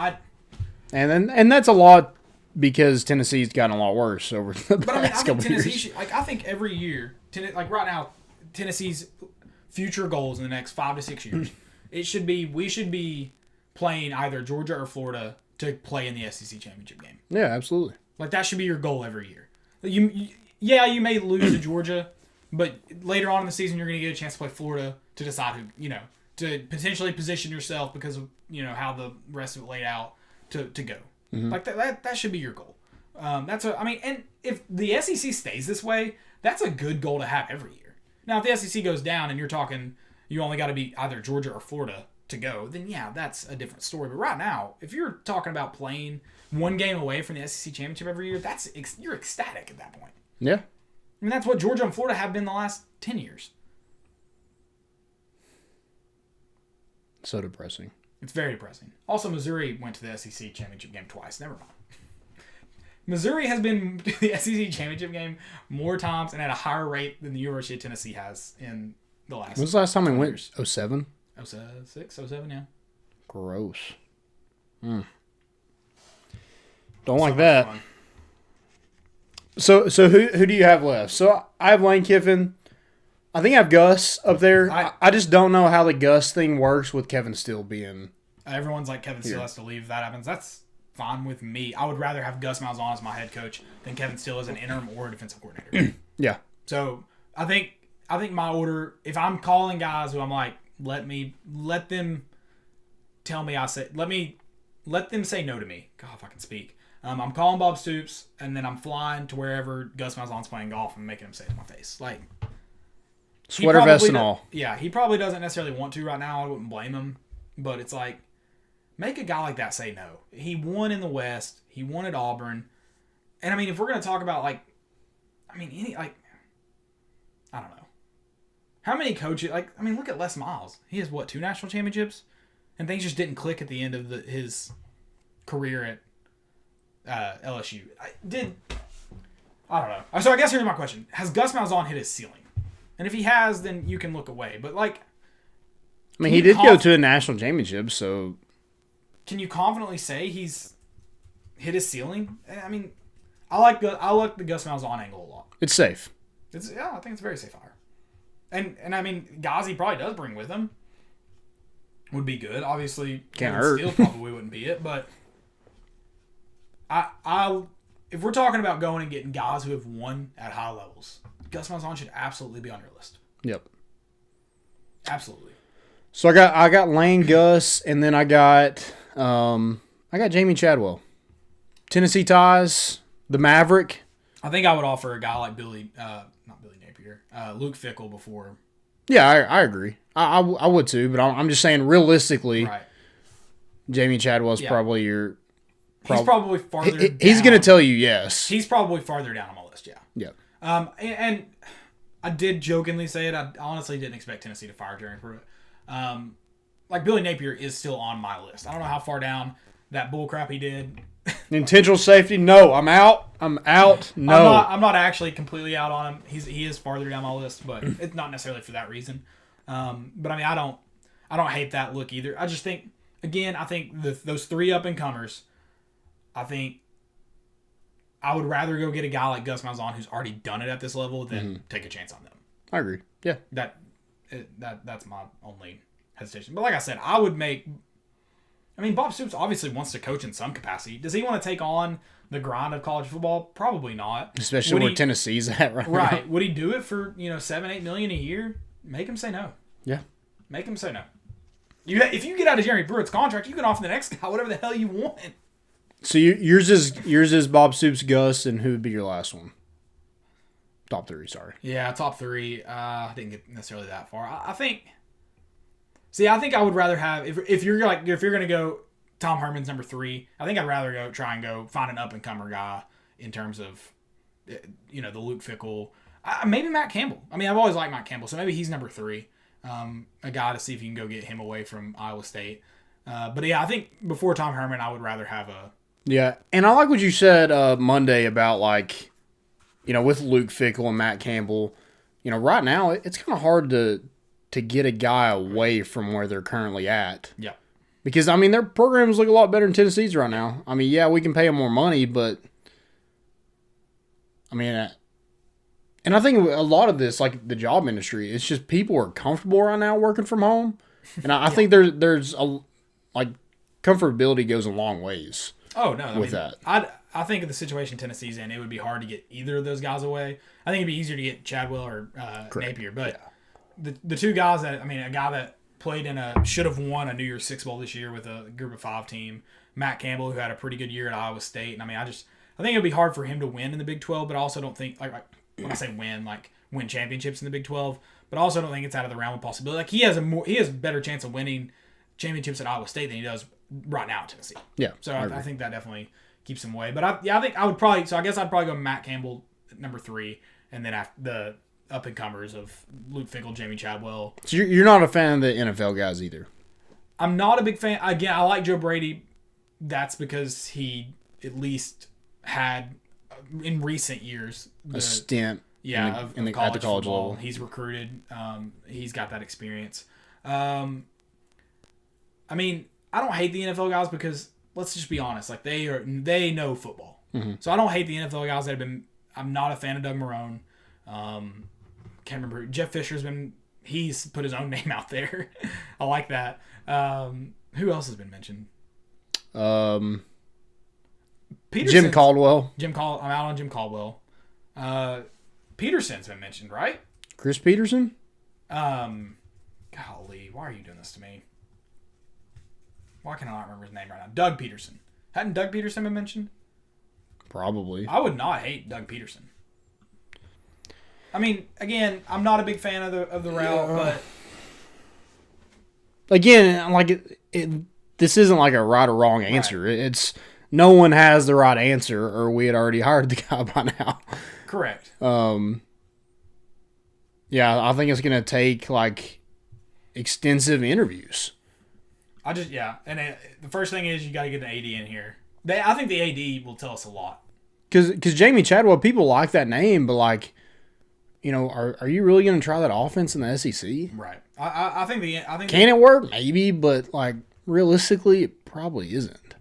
And that's a lot because Tennessee's gotten a lot worse over the But I mean, I past think couple Tennessee years. I think every year, like right now, Tennessee's future goals in the next 5 to 6 years, we should be playing either Georgia or Florida to play in the SEC championship game. Yeah, absolutely. Like, that should be your goal every year. You may lose to Georgia, but later on in the season, you're going to get a chance to play Florida to decide who, to potentially position yourself because of, how the rest of it laid out to go. Like, that should be your goal. And if the SEC stays this way, that's a good goal to have every year. Now, if the SEC goes down and you're talking, you only got to be either Georgia or Florida to go, then yeah, that's a different story. But right now, if you're talking about playing one game away from the SEC championship every year, you're ecstatic at that point. Yeah. I mean, that's what Georgia and Florida have been the last 10 years. So depressing. It's very depressing. Also, Missouri went to the SEC championship game twice. Never mind. Missouri has been to the SEC championship game more times and at a higher rate than the University of Tennessee has in the last. When's the last time we went? 07? 06, 07, yeah. Gross. Don't like that. Fun. So who do you have left? So I have Lane Kiffin. I think I have Gus up there. I just don't know how the Gus thing works with Kevin Steele being. Everyone's like, Kevin Steele has to leave if that happens. That's fine with me. I would rather have Gus Malzahn as my head coach than Kevin Steele as an interim or defensive coordinator. Yeah. So I think my order, if I'm calling guys who I'm like, let them tell me let them say no to me. God, if I can speak. I'm calling Bob Stoops, and then I'm flying to wherever Gus Malzahn's playing golf and making him say it to my face. Like, sweater vest and all. Yeah, he probably doesn't necessarily want to right now. I wouldn't blame him. But it's like, make a guy like that say no. He won in the West. He won at Auburn. And, I mean, if we're going to talk about, I don't know. How many coaches, look at Les Miles. He has, 2 national championships? And things just didn't click at the end of his career at LSU. I don't know. So I guess here's my question. Has Gus Malzahn hit his ceiling? And if he has, then you can look away. But, he did go to a national championship, so. Can you confidently say he's hit his ceiling? I mean, I like the Gus Malzahn angle a lot. It's safe. I think it's a very safe hire. And I mean, guys he probably does bring with him would be good. Obviously, Can't Kevin hurt. Steele probably wouldn't be it, but if we're talking about going and getting guys who have won at high levels, Gus Malzahn should absolutely be on your list. Yep. Absolutely. So I got Lane, Gus, and then I got Jamie Chadwell. Tennessee ties, the Maverick. I think I would offer a guy like not Billy Napier, Luke Fickell before. Yeah, I agree. I would too, but I'm just saying realistically, Right. Jamie Chadwell's probably your. He's probably farther down. He's going to tell you yes. He's probably farther down on my list, yeah. Yeah. And I did jokingly say it. I honestly didn't expect Tennessee to fire Jeremy Pruitt. Billy Napier is still on my list. I don't know how far down that bullcrap he did. Intentional safety? No, I'm out. No. I'm not actually completely out on him. He is farther down my list, but it's not necessarily for that reason. But I mean, I don't hate that look either. I just think, again, those 3 up and comers. I think I would rather go get a guy like Gus Malzahn who's already done it at this level than take a chance on them. I agree. Yeah. That's my only hesitation. But like I said, Bob Stoops obviously wants to coach in some capacity. Does he want to take on the grind of college football? Probably not. Especially where Tennessee's at right now. Right. Would he do it for $7-8 million a year? Make him say no. Yeah. Make him say no. If you get out of Jeremy Pruitt's contract, you can offer the next guy whatever the hell you want. So yours is Bob Stoops, Gus, and who would be your last one? Top 3, sorry. Yeah, top 3. I didn't get necessarily that far. I think. See, I think I would rather have if you're gonna go Tom Herman's number 3. I think I'd rather try and go find an up and comer guy in terms of the Luke Fickell. Maybe Matt Campbell. I mean, I've always liked Matt Campbell, so maybe he's number 3. A guy to see if you can go get him away from Iowa State. But yeah, I think before Tom Herman, I would rather have a. Yeah, and I like what you said Monday about with Luke Fickell and Matt Campbell. Right now it's kind of hard to get a guy away from where they're currently at. Yeah. Because their programs look a lot better than Tennessee's right now. Yeah, we can pay them more money, but and I think a lot of this, like the job industry, it's just people are comfortable right now working from home, and I think there's comfortability goes a long ways. Oh no, with that. I think in the situation Tennessee's in, it would be hard to get either of those guys away. I think it'd be easier to get Chadwell or Napier, but the two guys that a guy that played should have won a New Year's Six Bowl this year with a Group of 5 team, Matt Campbell, who had a pretty good year at Iowa State, and I think it'd be hard for him to win in the Big 12, but I also don't think when I say win championships in the Big 12, but I also don't think it's out of the realm of possibility. He has a better chance of winning championships at Iowa State than he does right now at Tennessee. Yeah. So I think that definitely keeps him away. But I think I would probably. So I guess I'd probably go Matt Campbell at number 3, and then after the up and comers of Luke Fickell, Jamie Chadwell. So you're not a fan of the NFL guys either. I'm not a big fan. Again, I like Joe Brady. That's because he at least had in recent years a stint. Yeah, at the college football. level. He's recruited. He's got that experience. I don't hate the NFL guys because let's just be honest. They know football. Mm-hmm. So I don't hate the NFL guys that have been. I'm not a fan of Doug Marrone. Can't remember. Jeff Fisher's been. He's put his own name out there. I like that. Who else has been mentioned? Jim Caldwell. I'm out on Jim Caldwell. Peterson's been mentioned, right? Chris Peterson? Golly, why are you doing this to me? Why can I not remember his name right now? Doug Peterson. Hadn't Doug Peterson been mentioned? Probably. I would not hate Doug Peterson. Again, I'm not a big fan of the route, but again, this isn't like a right or wrong answer. Right. It's no one has the right answer, or we had already hired the guy by now. Correct. Yeah, I think it's gonna take extensive interviews. And the first thing is you got to get an AD in here. I think the AD will tell us a lot. Because Jamie Chadwell, people like that name, but are you really going to try that offense in the SEC? Right. I think can it work? Maybe, but realistically, it probably isn't.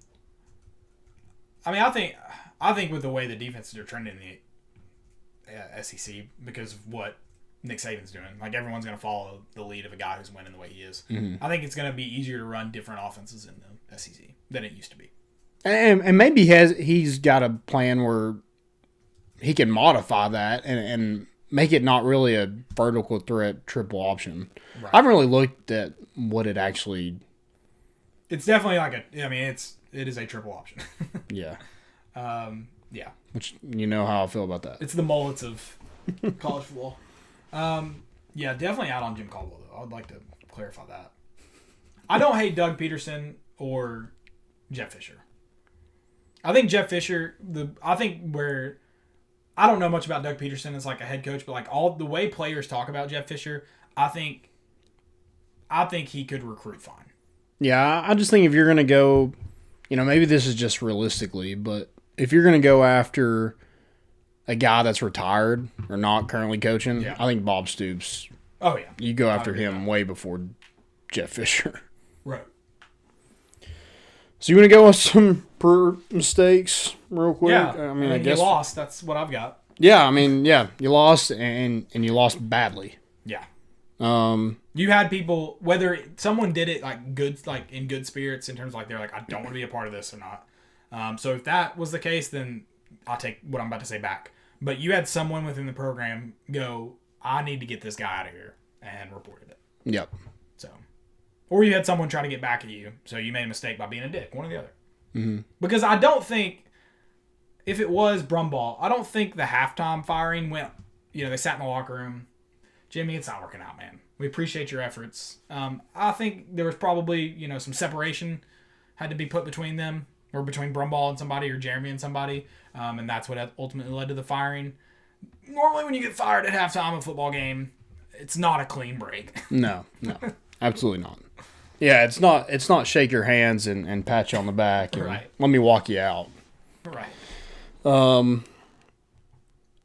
I think with the way the defenses are trending in the SEC because of what Nick Saban's doing, everyone's going to follow the lead of a guy who's winning the way he is. Mm-hmm. I think it's going to be easier to run different offenses in the SEC than it used to be. And maybe he's got a plan where he can modify that and make it not really a vertical threat triple option. Right. I haven't really looked at what it actually. It's definitely it is a triple option. Yeah. Yeah. Which you know how I feel about that. It's the mullets of college football. Yeah, definitely out on Jim Caldwell though. I would like to clarify that. I don't hate Doug Peterson or Jeff Fisher. I think Jeff Fisher, I don't know much about Doug Peterson as a head coach, but all the way players talk about Jeff Fisher, I think he could recruit fine. Yeah, I just think if you're going to go, maybe this is just realistically, but if you're going to go after a guy that's retired or not currently coaching, yeah. I think Bob Stoops. Oh yeah, you go after him way before Jeff Fisher. Right. So you want to go with some mistakes real quick? Yeah, I guess you lost. That's what I've got. Yeah, you lost and you lost badly. Yeah. You had people, whether someone did it in good spirits in terms of they're I don't want to be a part of this or not. So if that was the case, then I'll take what I'm about to say back. But you had someone within the program go, I need to get this guy out of here, and reported it. Yep. So or you had someone try to get back at you, so you made a mistake by being a dick. One or the other. Mm-hmm. Because I don't think, if it was Brumball, I don't think the halftime firing went, they sat in the locker room. Jimmy, it's not working out, man. We appreciate your efforts. I think there was probably, some separation had to be put between them, or between Brumball and somebody, or Jeremy and somebody, and that's what ultimately led to the firing. Normally when you get fired at halftime of a football game, it's not a clean break. No, absolutely not. Yeah, it's not shake your hands and pat you on the back and right. Let me walk you out. Right.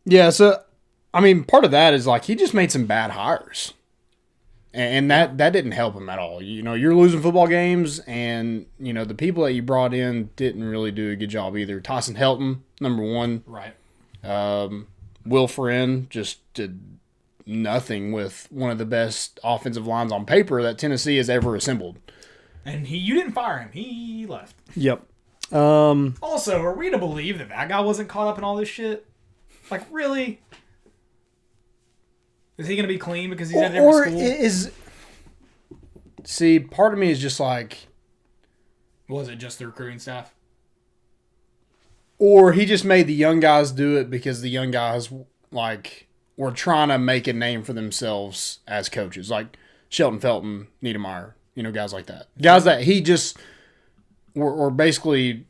Yeah, so I mean, part of that is like he just made some bad hires. And that didn't help him at all. You're losing football games, and the people that you brought in didn't really do a good job either. Tyson Helton, number one. Right. Will Friend just did nothing with one of the best offensive lines on paper that Tennessee has ever assembled. And you didn't fire him. He left. Yep. Also, are we to believe that guy wasn't caught up in all this shit? Like, really? Is he going to be clean because he's at a different school? See, part of me is just like... Was it just the recruiting staff? Or he just made the young guys do it because the young guys, were trying to make a name for themselves as coaches. Like Shelton Felton, Niedermeyer, guys like that. Guys that he just were basically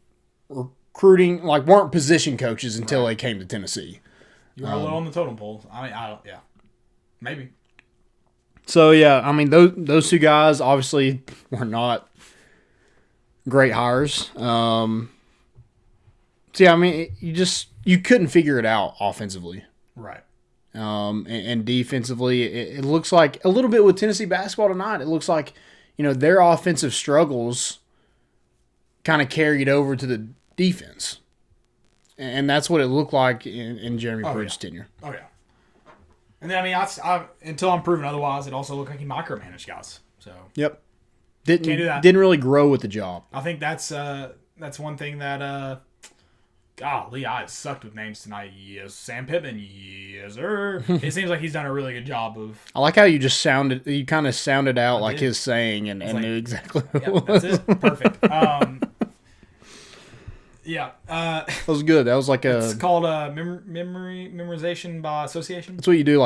recruiting, weren't position coaches until they came to Tennessee. You were a little on the totem pole. Yeah. Maybe. So, yeah, I mean, those two guys obviously were not great hires. So, yeah, I mean, you couldn't figure it out offensively. Right. And defensively, it looks like a little bit with Tennessee basketball tonight. It looks like, their offensive struggles kind of carried over to the defense. And that's what it looked like in Jeremy Pruitt's tenure. Oh, yeah. And then, I mean, until I'm proven otherwise, it also looked like he micromanaged guys. So yep, can't do that. Didn't really grow with the job. I think that's one thing that golly, I sucked with names tonight. Yes, Sam Pittman. Yes, sir. It seems like he's done a really good job of. I like how you just sounded. You kind of sounded out like his saying and knew exactly what it was. That's it. Perfect. Yeah. That was good. That was like It's called memorization by association. That's what you do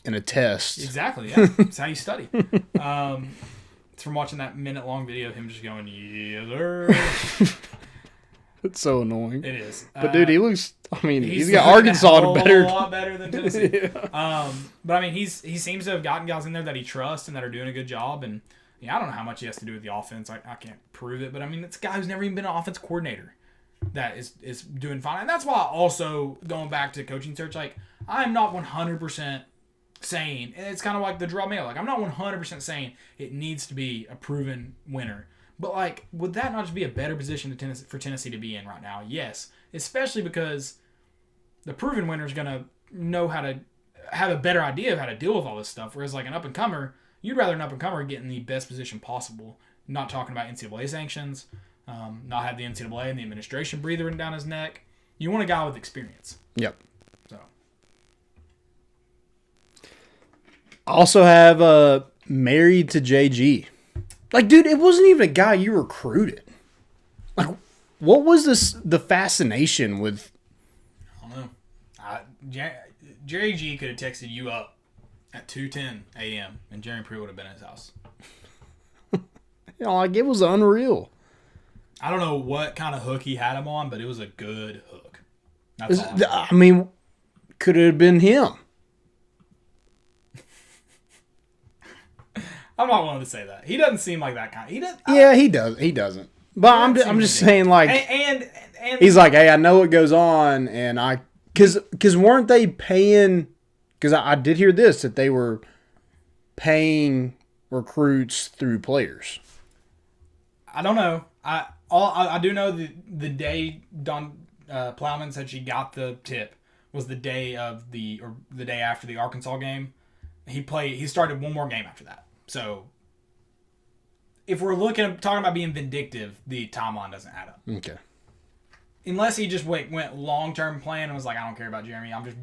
in a test. Exactly, yeah. It's how you study. It's from watching that minute-long video of him just going, yes, sir. It's so annoying. It is. But, dude, he looks... I mean, he's got Arkansas to better... a lot better than Tennessee. Yeah. But, I mean, he seems to have gotten guys in there that he trusts and that are doing a good job. And, I don't know how much he has to do with the offense. I can't prove it. But, I mean, it's a guy who's never even been an offense coordinator that is doing fine. And that's why also, going back to coaching search, I'm not 100% saying, and it's kind of like the draw mail, I'm not 100% saying it needs to be a proven winner. But, would that not just be a better position for Tennessee to be in right now? Yes. Especially because the proven winner is going to know how to have a better idea of how to deal with all this stuff. Whereas, an up-and-comer, you'd rather an up-and-comer get in the best position possible. Not talking about NCAA sanctions, not have the NCAA and the administration breathing down his neck. You want a guy with experience. Yep. So. I also have married to JG. Dude, it wasn't even a guy you recruited. What was the fascination with... I don't know. Jerry G could have texted you up at 2:10 a.m. and Jerry Pruitt would have been at his house. It was unreal. I don't know what kind of hook he had him on, but it was a good hook. That's all I mean, could it have been him? I'm not willing to say that. He doesn't seem like that kind. He does. Yeah, he does. He doesn't. But I'm just saying, and he's like, hey, I know what goes on, and because weren't they paying? Because I did hear this that they were paying recruits through players. I don't know. I do know the day Don Plowman said she got the tip was the day after the Arkansas game. He started one more game after that. So, if we're talking about being vindictive, the timeline doesn't add up. Okay. Unless he just went long-term plan and was like, I don't care about Jeremy. I'm just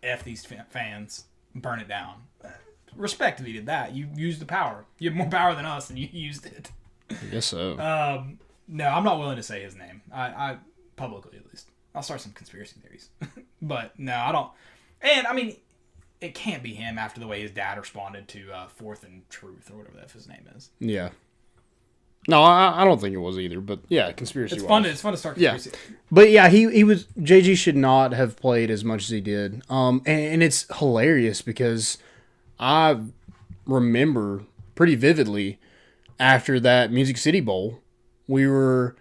F these fans, burn it down. respect if he did that. You used the power. You have more power than us, and you used it. I guess so. No, I'm not willing to say his name. I publicly at least. I'll start some conspiracy theories. But no, I don't. And I mean, it can't be him after the way his dad responded to Fourth and Truth or whatever that his name is. Yeah. No, I don't think it was either. But yeah, conspiracy. It's fun to start conspiracy. Yeah. But yeah, he was JG should not have played as much as he did. And it's hilarious because I remember pretty vividly after that Music City Bowl, we were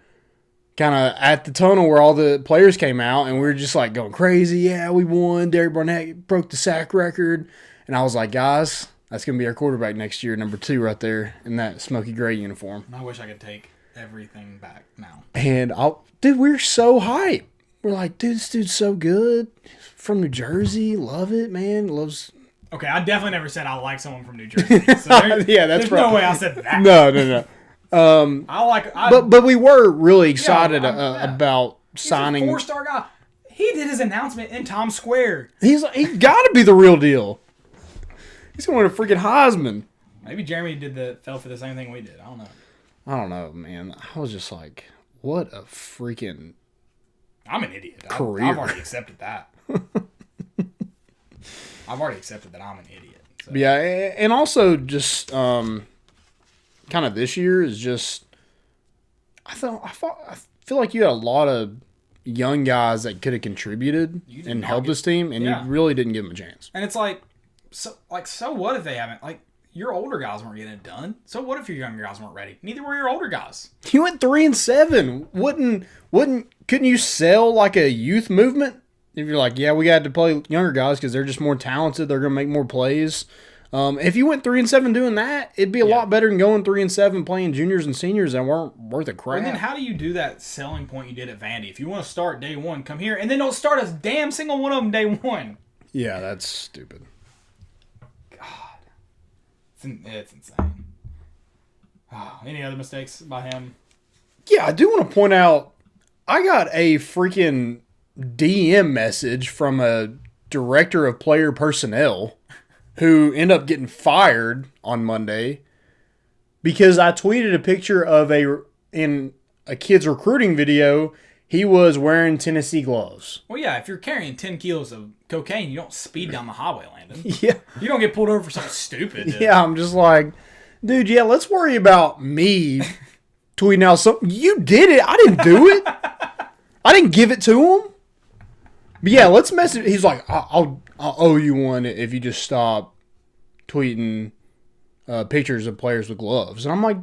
kind of at the tunnel where all the players came out, and we were just like going crazy. Yeah, we won. Derek Barnett broke the sack record. And I was like, guys, that's going to be our quarterback next year, number 2 right there in that smoky gray uniform. I wish I could take everything back now. And dude, we're so hyped. We're like, dude, this dude's so good. From New Jersey. Love it, man. Loves. Okay, I definitely never said I like someone from New Jersey. So yeah, that's there's no way I said that. No. But we were really excited about signing. He's a 4-star guy. He did his announcement in Times Square. He's got to be the real deal. He's going to win a freaking Heisman. Maybe Jeremy fell for the same thing we did. I don't know, man. I was just like, what a freaking. I'm an idiot. Career. I've already accepted that. I've already accepted that I'm an idiot. So. Yeah, and also just kind of this year is just. I feel like you had a lot of young guys that could have contributed and helped this team, and you really didn't give them a chance. And it's like, so what if they haven't? Like, your older guys weren't getting it done. So what if your younger guys weren't ready? Neither were your older guys. You went 3-7. Couldn't you sell like a youth movement? If you're like, yeah, we got to play younger guys because they're just more talented, they're gonna make more plays. If you went 3-7 doing that, it'd be a lot better than going 3-7 playing juniors and seniors that weren't worth a crap. And then how do you do that selling point you did at Vandy? If you want to start day one, come here, and then don't start a damn single one of them day one. Yeah, that's stupid. God, it's insane. Oh, any other mistakes by him? Yeah, I do want to point out, I got a freaking DM message from a director of player personnel who ended up getting fired on Monday because I tweeted a picture of in a kid's recruiting video, he was wearing Tennessee gloves. Well, yeah, if you're carrying 10 kilos of cocaine, you don't speed down the highway, Landon. Yeah. You don't get pulled over for something stupid. Dude. Yeah, I'm just like, dude, yeah, let's worry about me tweeting out something. You did it. I didn't do it. I didn't give it to him. But yeah, let's message. He's like, I'll owe you one if you just stop tweeting pictures of players with gloves. And I'm like,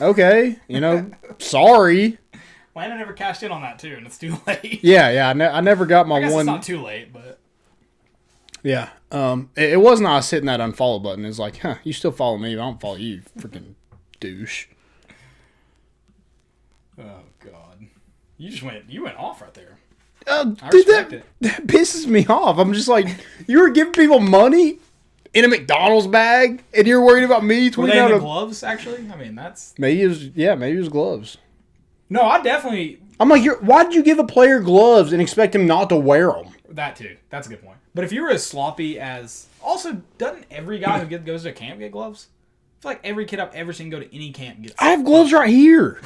okay, sorry. Landon never cashed in on that too, and it's too late. Yeah, I never got my I guess one. It's not too late, but yeah, it wasn't. I was hitting that unfollow button. It's like, you still follow me, but I don't follow you, freaking douche. Oh God, you went off right there. Dude, that pisses me off. I'm just like, you were giving people money in a McDonald's bag, and you're worried about me tweeting Were they out in the gloves? Actually, I mean that's maybe it was gloves. No, I definitely. I'm like, why did you give a player gloves and expect him not to wear them? That too. That's a good point. But if you were as sloppy as, also, doesn't every guy who goes to camp get gloves? I feel like every kid I've ever seen go to any camp gets. I have gloves right here.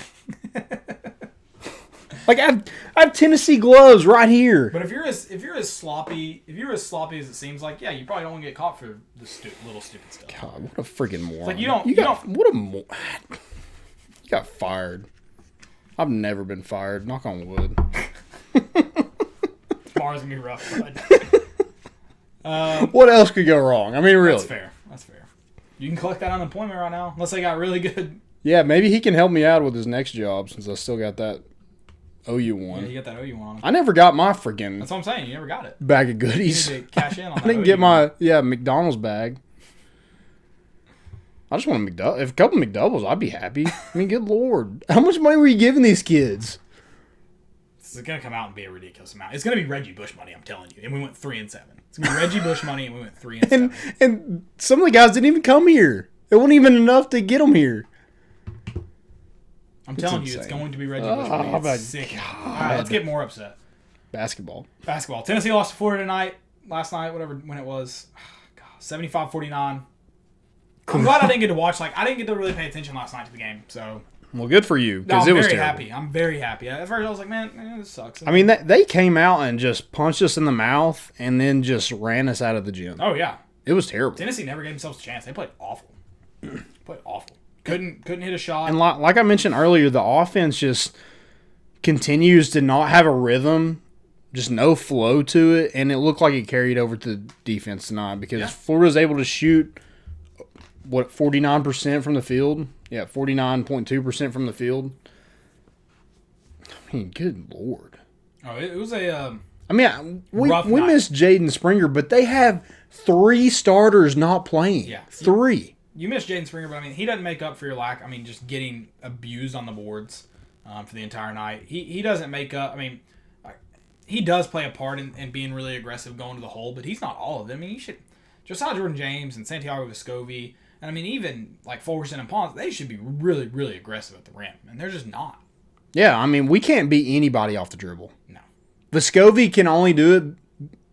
Like I have Tennessee gloves right here. But if you're as sloppy as it seems like, yeah, you probably don't want to get caught for the little stupid stuff. God, what a freaking moron! It's like you got fired. I've never been fired. Knock on wood. Tomorrow's gonna be rough, bud. What else could go wrong? I mean, really. That's fair. You can collect that unemployment right now, unless they got really good. Yeah, maybe he can help me out with his next job since I still got that OU one. Yeah, you got that OU one. I never got my freaking. That's what I'm saying. You never got it. Bag of goodies. You need to cash in on that. I didn't get my McDonald's bag. I just want a couple McDoubles, I'd be happy. I mean, good Lord. How much money were you giving these kids? This is going to come out and be a ridiculous amount. It's going to be Reggie Bush money, I'm telling you. And we went 3-7. It's going to be Reggie Bush money, and we went 3-7. And some of the guys didn't even come here. It wasn't even enough to get them here. I'm telling you, it's going to be Reggie Bush money. It's sick. All right, let's get more upset. Basketball. Tennessee lost to Florida last night, whatever, when it was. God, 75-49. I'm glad I didn't get to watch. Like, I didn't get to really pay attention last night to the game. So, Well, good for you, no, because I'm it was very terrible. happy. I'm very happy. At first, I was like, man, this sucks. I mean, they came out and just punched us in the mouth and then just ran us out of the gym. oh yeah, It was terrible. Tennessee never gave themselves a chance. They played awful. Played awful. Couldn't hit a shot. And like I mentioned earlier, the offense just continues to not have a rhythm, just no flow to it, and it looked like it carried over to the defense tonight because Florida's able to shoot, 49% from the field? Yeah, 49.2% from the field. I mean, good Lord. Oh, it was a. I mean, we Rough night. missed Jaden Springer, but they have 3 starters not playing. Yeah. 3. You missed Jaden Springer, but I mean, he doesn't make up for your lack. I mean, just getting abused on the boards for the entire night. He doesn't make up. I mean, he does play a part in being really aggressive going to the hole, but he's not all of them. I mean, you should. Josiah Jordan James and Santiago Vescovi, and I mean, even like Fulkerson and Pons, they should be really, really aggressive at the rim, and they're just not. Yeah, I mean, we can't beat anybody off the dribble. No. Vescovi can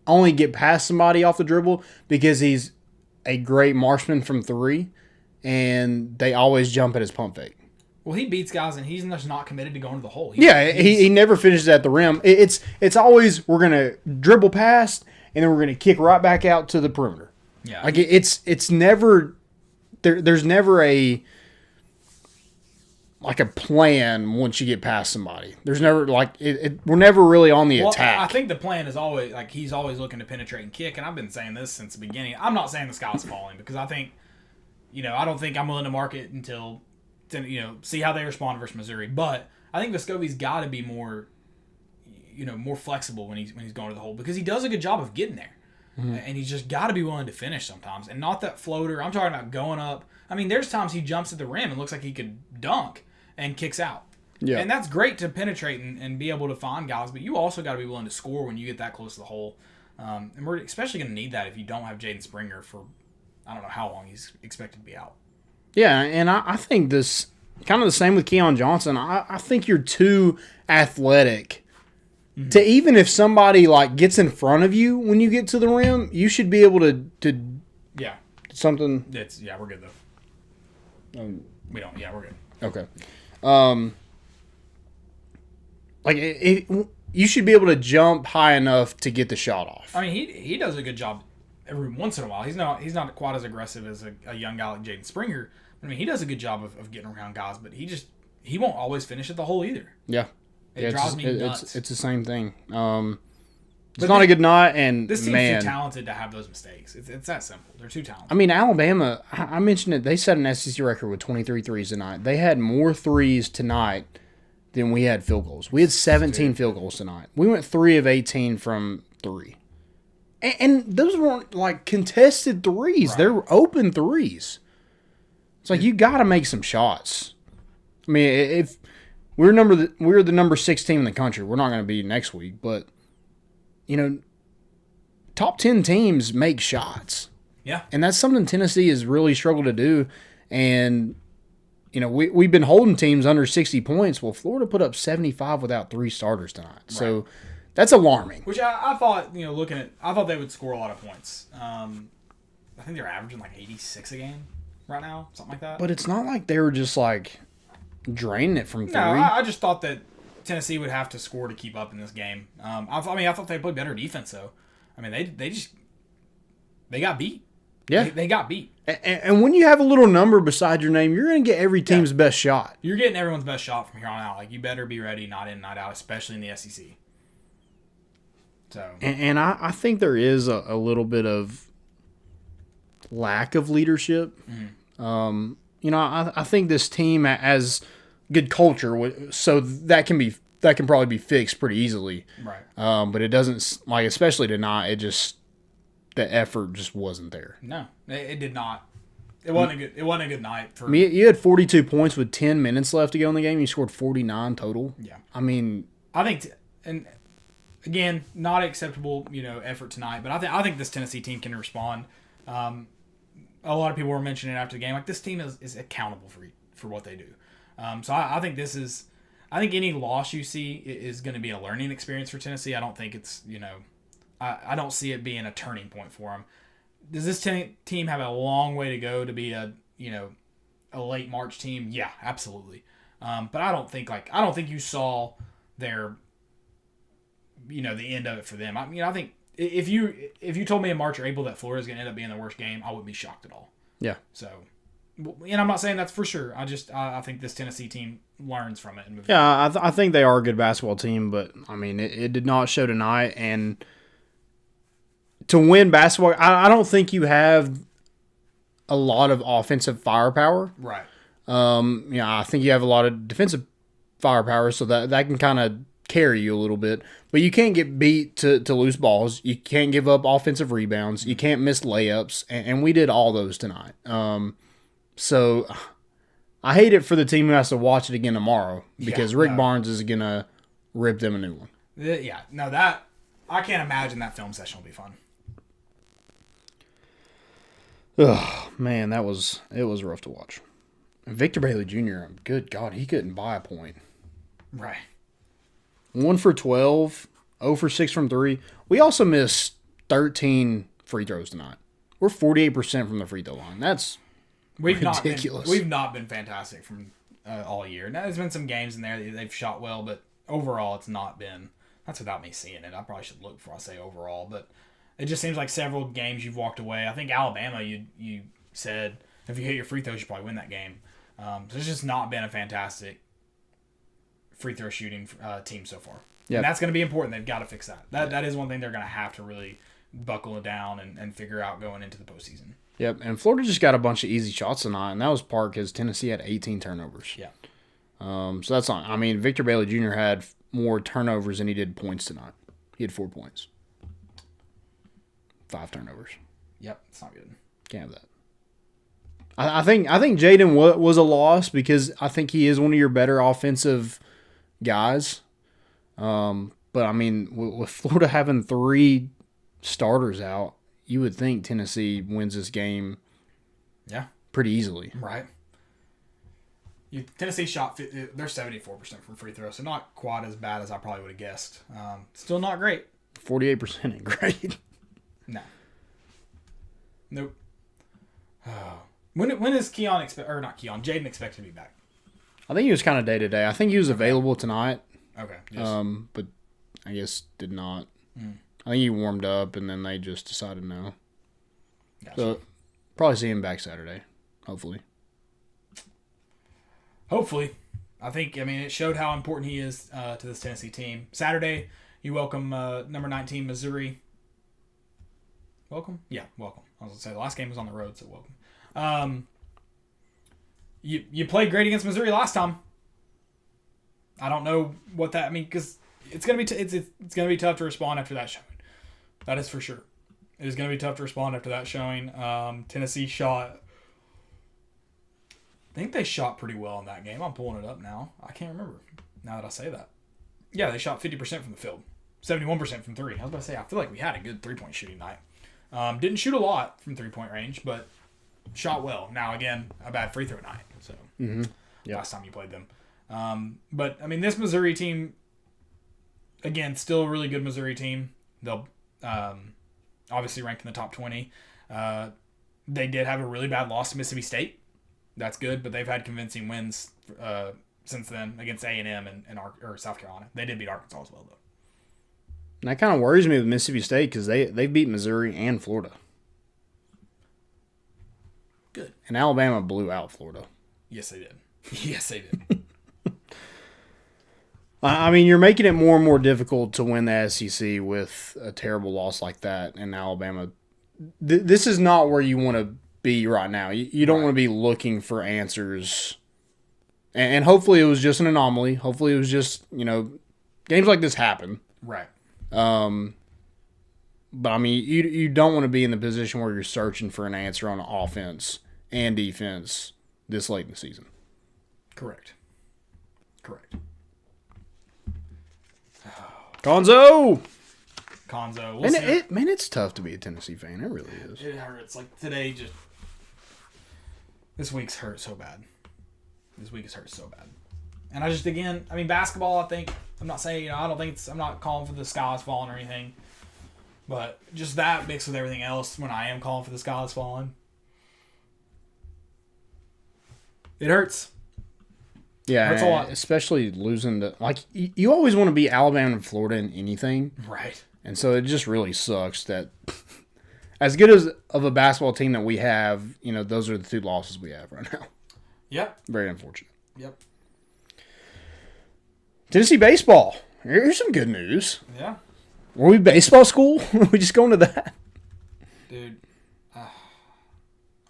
only get past somebody off the dribble because he's a great marksman from 3, and they always jump at his pump fake. Well, he beats guys, and he's just not committed to going to the hole. He never finishes at the rim. It's always we're gonna dribble past, and then we're gonna kick right back out to the perimeter. Yeah. Like it's never there's never a plan once you get past somebody. There's never we're never really on the attack. I think the plan is always he's always looking to penetrate and kick, and I've been saying this since the beginning. I'm not saying the sky's falling because I think, I don't think I'm willing to mark it until see how they respond versus Missouri. But I think Vescovi's got to be more, more flexible when he's going to the hole because he does a good job of getting there, and he's just got to be willing to finish sometimes, and not that floater. I'm talking about going up. I mean, there's times he jumps at the rim and looks like he could dunk and kicks out. Yeah. And that's great to penetrate and be able to find guys, but you also got to be willing to score when you get that close to the hole. And we're especially going to need that if you don't have Jaden Springer for, I don't know how long he's expected to be out. Yeah, and I think this kind of the same with Keon Johnson. I think you're too athletic to, even if somebody gets in front of you when you get to the rim, you should be able to Yeah. something. We're good though. We don't. Yeah, we're good. Okay. You should be able to jump high enough to get the shot off. I mean, he does a good job every once in a while. He's not quite as aggressive as a young guy like Jaden Springer. I mean, he does a good job of getting around guys, but he won't always finish at the hole either. Yeah. It drives me nuts. It's the same thing. It's not a good night, and this team's too talented to have those mistakes. It's that simple. They're too talented. I mean, Alabama, I mentioned it, they set an SEC record with 23 threes tonight. They had more threes tonight than we had field goals. We had 17 field goals tonight. We went 3 of 18 from 3. And those weren't contested threes. Right. They're open threes. It's you got to make some shots. I mean, if we're the number 6 team in the country, we're not going to be next week, but top 10 teams make shots. Yeah. And that's something Tennessee has really struggled to do. And, we've been holding teams under 60 points. Well, Florida put up 75 without 3 starters tonight. Right. So that's alarming. Which I thought, I thought they would score a lot of points. I think they're averaging 86 a game right now, something like that. But it's not like they were just draining it from 3. No, I just thought that Tennessee would have to score to keep up in this game. I thought they played better defense though. I mean, they got beat. Yeah, they got beat. And when you have a little number beside your name, you're going to get every team's best shot. You're getting everyone's best shot from here on out. You better be ready, night in, night out, especially in the SEC. So, and I think there is a little bit of lack of leadership. I think this team has good culture, so that can probably be fixed pretty easily. Right. But it doesn't, especially tonight, the effort just wasn't there. No, it did not. It wasn't a good night for. I mean, you had 42 points with 10 minutes left to go in the game. You scored 49 total. Yeah. I mean, I think, and again, not acceptable, effort tonight. But I think this Tennessee team can respond. A lot of people were mentioning it after the game. This team is accountable for what they do. So I think I think any loss you see is going to be a learning experience for Tennessee. I don't think it's, I don't see it being a turning point for them. Does this team have a long way to go to be a a late March team, yeah, absolutely. But I don't think you saw their, the end of it for them. I think if you told me in March or April that Florida's going to end up being the worst game, I wouldn't be shocked at all. Yeah. So, and I'm not saying that's for sure. I think this Tennessee team learns from it and moves. Yeah, I think they are a good basketball team, but I mean, it did not show tonight. And to win basketball, I don't think you have a lot of offensive firepower. Right. I think you have a lot of defensive firepower, so that can kind of carry you a little bit. But you can't get beat to loose balls. You can't give up offensive rebounds. You can't miss layups, and we did all those tonight. So I hate it for the team who has to watch it again tomorrow because Rick Barnes is going to rip them a new one. Yeah, no, that I can't imagine that film session will be fun. Oh man, it was rough to watch. And Victor Bailey Jr., good God, he couldn't buy a point. Right. 1 for 12, 0 for 6 from 3. We also missed 13 free throws tonight. We're 48% from the free throw line. That's ridiculous. We've not been fantastic from all year. Now, there's been some games in there that they've shot well, but overall it's not been. That's without me seeing it. I probably should look before I say overall, but it just seems like several games you've walked away. I think Alabama, you said if you hit your free throws, you probably win that game. So it's just not been a fantastic free throw shooting team so far. Yep. And that's going to be important. They've got to fix that. That is one thing they're going to have to really buckle it down and figure out going into the postseason. Yep, and Florida just got a bunch of easy shots tonight, and that was part because Tennessee had 18 turnovers. Yeah. So that's on. I mean, Victor Bailey Jr. had more turnovers than he did points tonight. He had 4 points. 5 turnovers. Yep, it's not good. Can't have that. I think Jaden was a loss because I think he is one of your better offensive guys. But I mean, with Florida having 3 starters out, you would think Tennessee wins this game. Yeah, pretty easily. Right. Tennessee shot. They're 74% from free throws, so not quite as bad as I probably would have guessed. Still not great. 48% ain't great. No. Nope. When is Jaden expected to be back? I think he was kind of day to day. I think he was available tonight. Okay. But I guess did not. I think he warmed up and then they just decided no. Gotcha. So probably see him back Saturday, hopefully. Hopefully. I mean, it showed how important he is to this Tennessee team. Saturday, you welcome number 19, Missouri. Welcome? Yeah, welcome. I was going to say, the last game was on the road, so welcome. You played great against Missouri last time. I don't know what that. I mean, because it's gonna be it's gonna be tough to respond after that showing. That is for sure. It is gonna be tough to respond after that showing. Tennessee shot. I think they shot pretty well in that game. I'm pulling it up now. I can't remember now that I say that. Yeah, they shot 50% from the field, 71% from 3. I was about to say I feel like we had a good 3-point shooting night. Didn't shoot a lot from 3-point range, but shot well. Now again, a bad free throw night. So last time you played them. But I mean, this Missouri team, again, still a really good Missouri team. They'll obviously ranked in the top 20. They did have a really bad loss to Mississippi State. That's good, but they've had convincing wins since then against A&M and South Carolina. They did beat Arkansas as well, though. And that kind of worries me with Mississippi State because they beat Missouri and Florida. Good. And Alabama blew out Florida. Yes, they did. Yes, they did. I mean, you're making it more and more difficult to win the SEC with a terrible loss like that in Alabama. This is not where you want to be right now. You don't want to be looking for answers. And hopefully it was just an anomaly. Hopefully it was just, games like this happen. Right. But I mean, you don't want to be in the position where you're searching for an answer on offense and defense this late in the season. Correct. Konzo. We'll And see. it's tough to be a Tennessee fan. It really is. It hurts. Like today, this week's hurt so bad. And I just, again, I mean, basketball, I think, I'm not saying, I'm not calling for the sky's falling or anything. But just that mixed with everything else when I am calling for the sky's falling. It hurts. Yeah, Hurts a lot. especially losing to you always want to beat Alabama and Florida in anything, Right. and so it just really sucks that as good as of a basketball team that we have, those are the 2 losses we have right now. Yep. Very unfortunate. Yep. Tennessee baseball. Here's some good news. Yeah. Were we baseball school? We just going to that? Dude.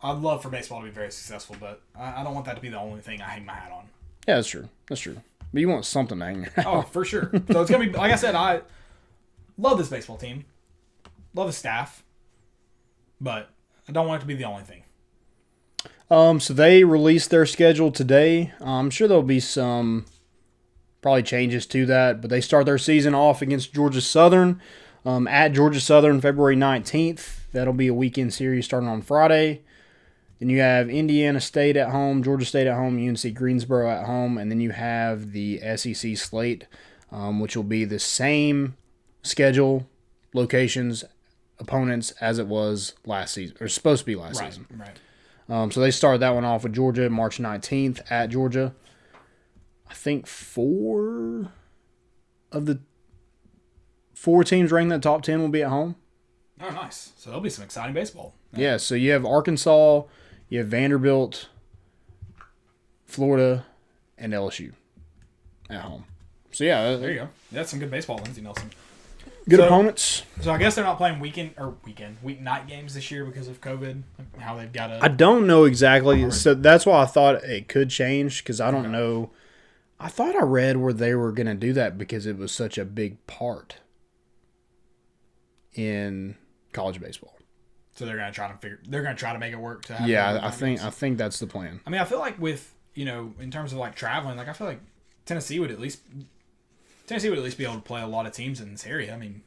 I'd love for baseball to be very successful, but I don't want that to be the only thing I hang my hat on. Yeah, that's true. That's true. But you want something to hang your hat on. Oh, for sure. So it's going to be, like I said, I love this baseball team. Love the staff. But I don't want it to be the only thing. So they released their schedule today. I'm sure there'll be some probably changes to that, but they start their season off against Georgia Southern at Georgia Southern February 19th. That'll be a weekend series starting on Friday. Then you have Indiana State at home, Georgia State at home, UNC Greensboro at home, and then you have the SEC slate, which will be the same schedule, locations, opponents as it was last season, or supposed to be last season. Right. So they started that one off with Georgia March 19th at Georgia. I think 4 of the 4 teams ranked in the top 10 will be at home. Oh, nice. So there'll be some exciting baseball. Yeah, so you have Arkansas, you have Vanderbilt, Florida, and LSU at home. So, yeah. There you go. That's some good baseball, Lindsey Nelson. Good opponents. So I guess they're not playing weeknight games this year because of COVID. Like how they've got to. I don't know exactly. So that's why I thought it could change because I don't know. I thought I read where they were going to do that because it was such a big part in college baseball. So they're going to try to They're going to try to make it work. To have I think that's the plan. I mean, I feel like with in terms of like traveling, like I feel like Tennessee would at least be able to play a lot of teams in this area. I mean,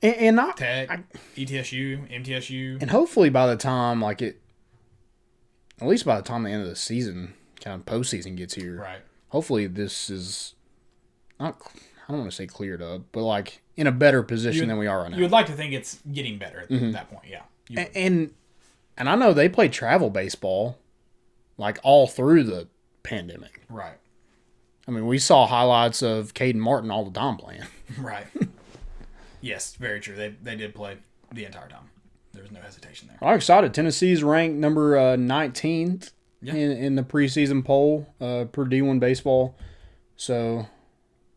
and not Tech, ETSU, MTSU, and hopefully by the time at least by the time the end of the season, kind of postseason gets here, right? Hopefully this is not. I don't want to say cleared up, but in a better position than we are right now. You would like to think it's getting better at that point, yeah. And I know they play travel baseball, all through the pandemic. Right. I mean, we saw highlights of Caden Martin all the time playing. Right. Yes, very true. They did play the entire time. There was no hesitation there. I'm excited. Tennessee's ranked number 19th in the preseason poll per D1 baseball. So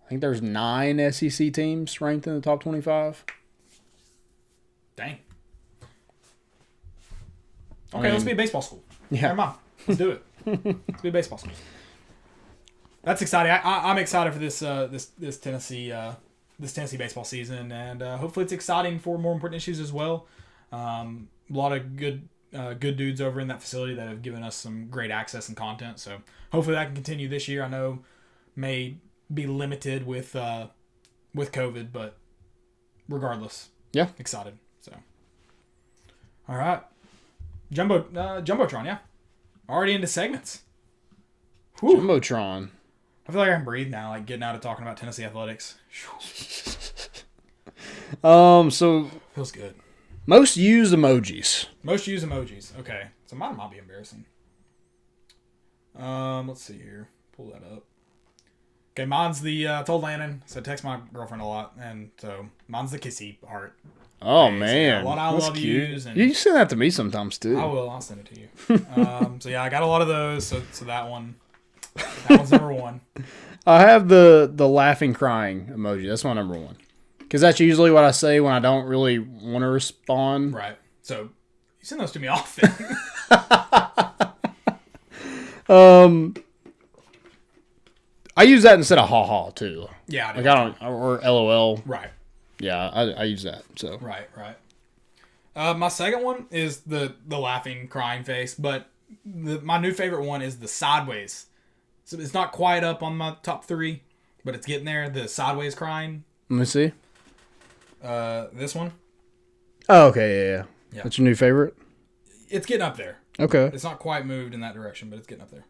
I think there's 9 SEC teams ranked in the top 25. Dang. Okay, let's be a baseball school. Yeah. Never mind. Let's do it. Let's be a baseball school. That's exciting. I'm excited for this Tennessee baseball season, and hopefully it's exciting for more important issues as well. A lot of good dudes over in that facility that have given us some great access and content. So hopefully that can continue this year. I know may be limited with COVID, but regardless, excited. So all right, Jumbotron, yeah, already into segments. Whew. Jumbotron. I feel like I can breathe now, getting out of talking about Tennessee athletics. So Feels good. most used emojis. Most used emojis. Okay, so mine might be embarrassing. Let's see here. Pull that up. Okay, mine's the I told Landon, so I text my girlfriend a lot, and so mine's the kissy heart. Oh face. man, A lot of I that's love cute. yous. And You send that to me sometimes too. I will. I'll send it to you. So yeah, I got a lot of those. So that one's number 1. I have the laughing crying emoji. That's my number 1. Because that's usually what I say when I don't really want to respond. Right. So you send those to me often. I use that instead of ha too. Yeah. I don't, or LOL. Right. Yeah, I use that. So Right. My second one is the laughing, crying face, but my new favorite one is the sideways. So it's not quite up on my top 3, but it's getting there. The sideways crying. let me see. This one. Oh, okay, yeah. That's your new favorite. It's getting up there. Okay. It's not quite moved in that direction, but it's getting up there.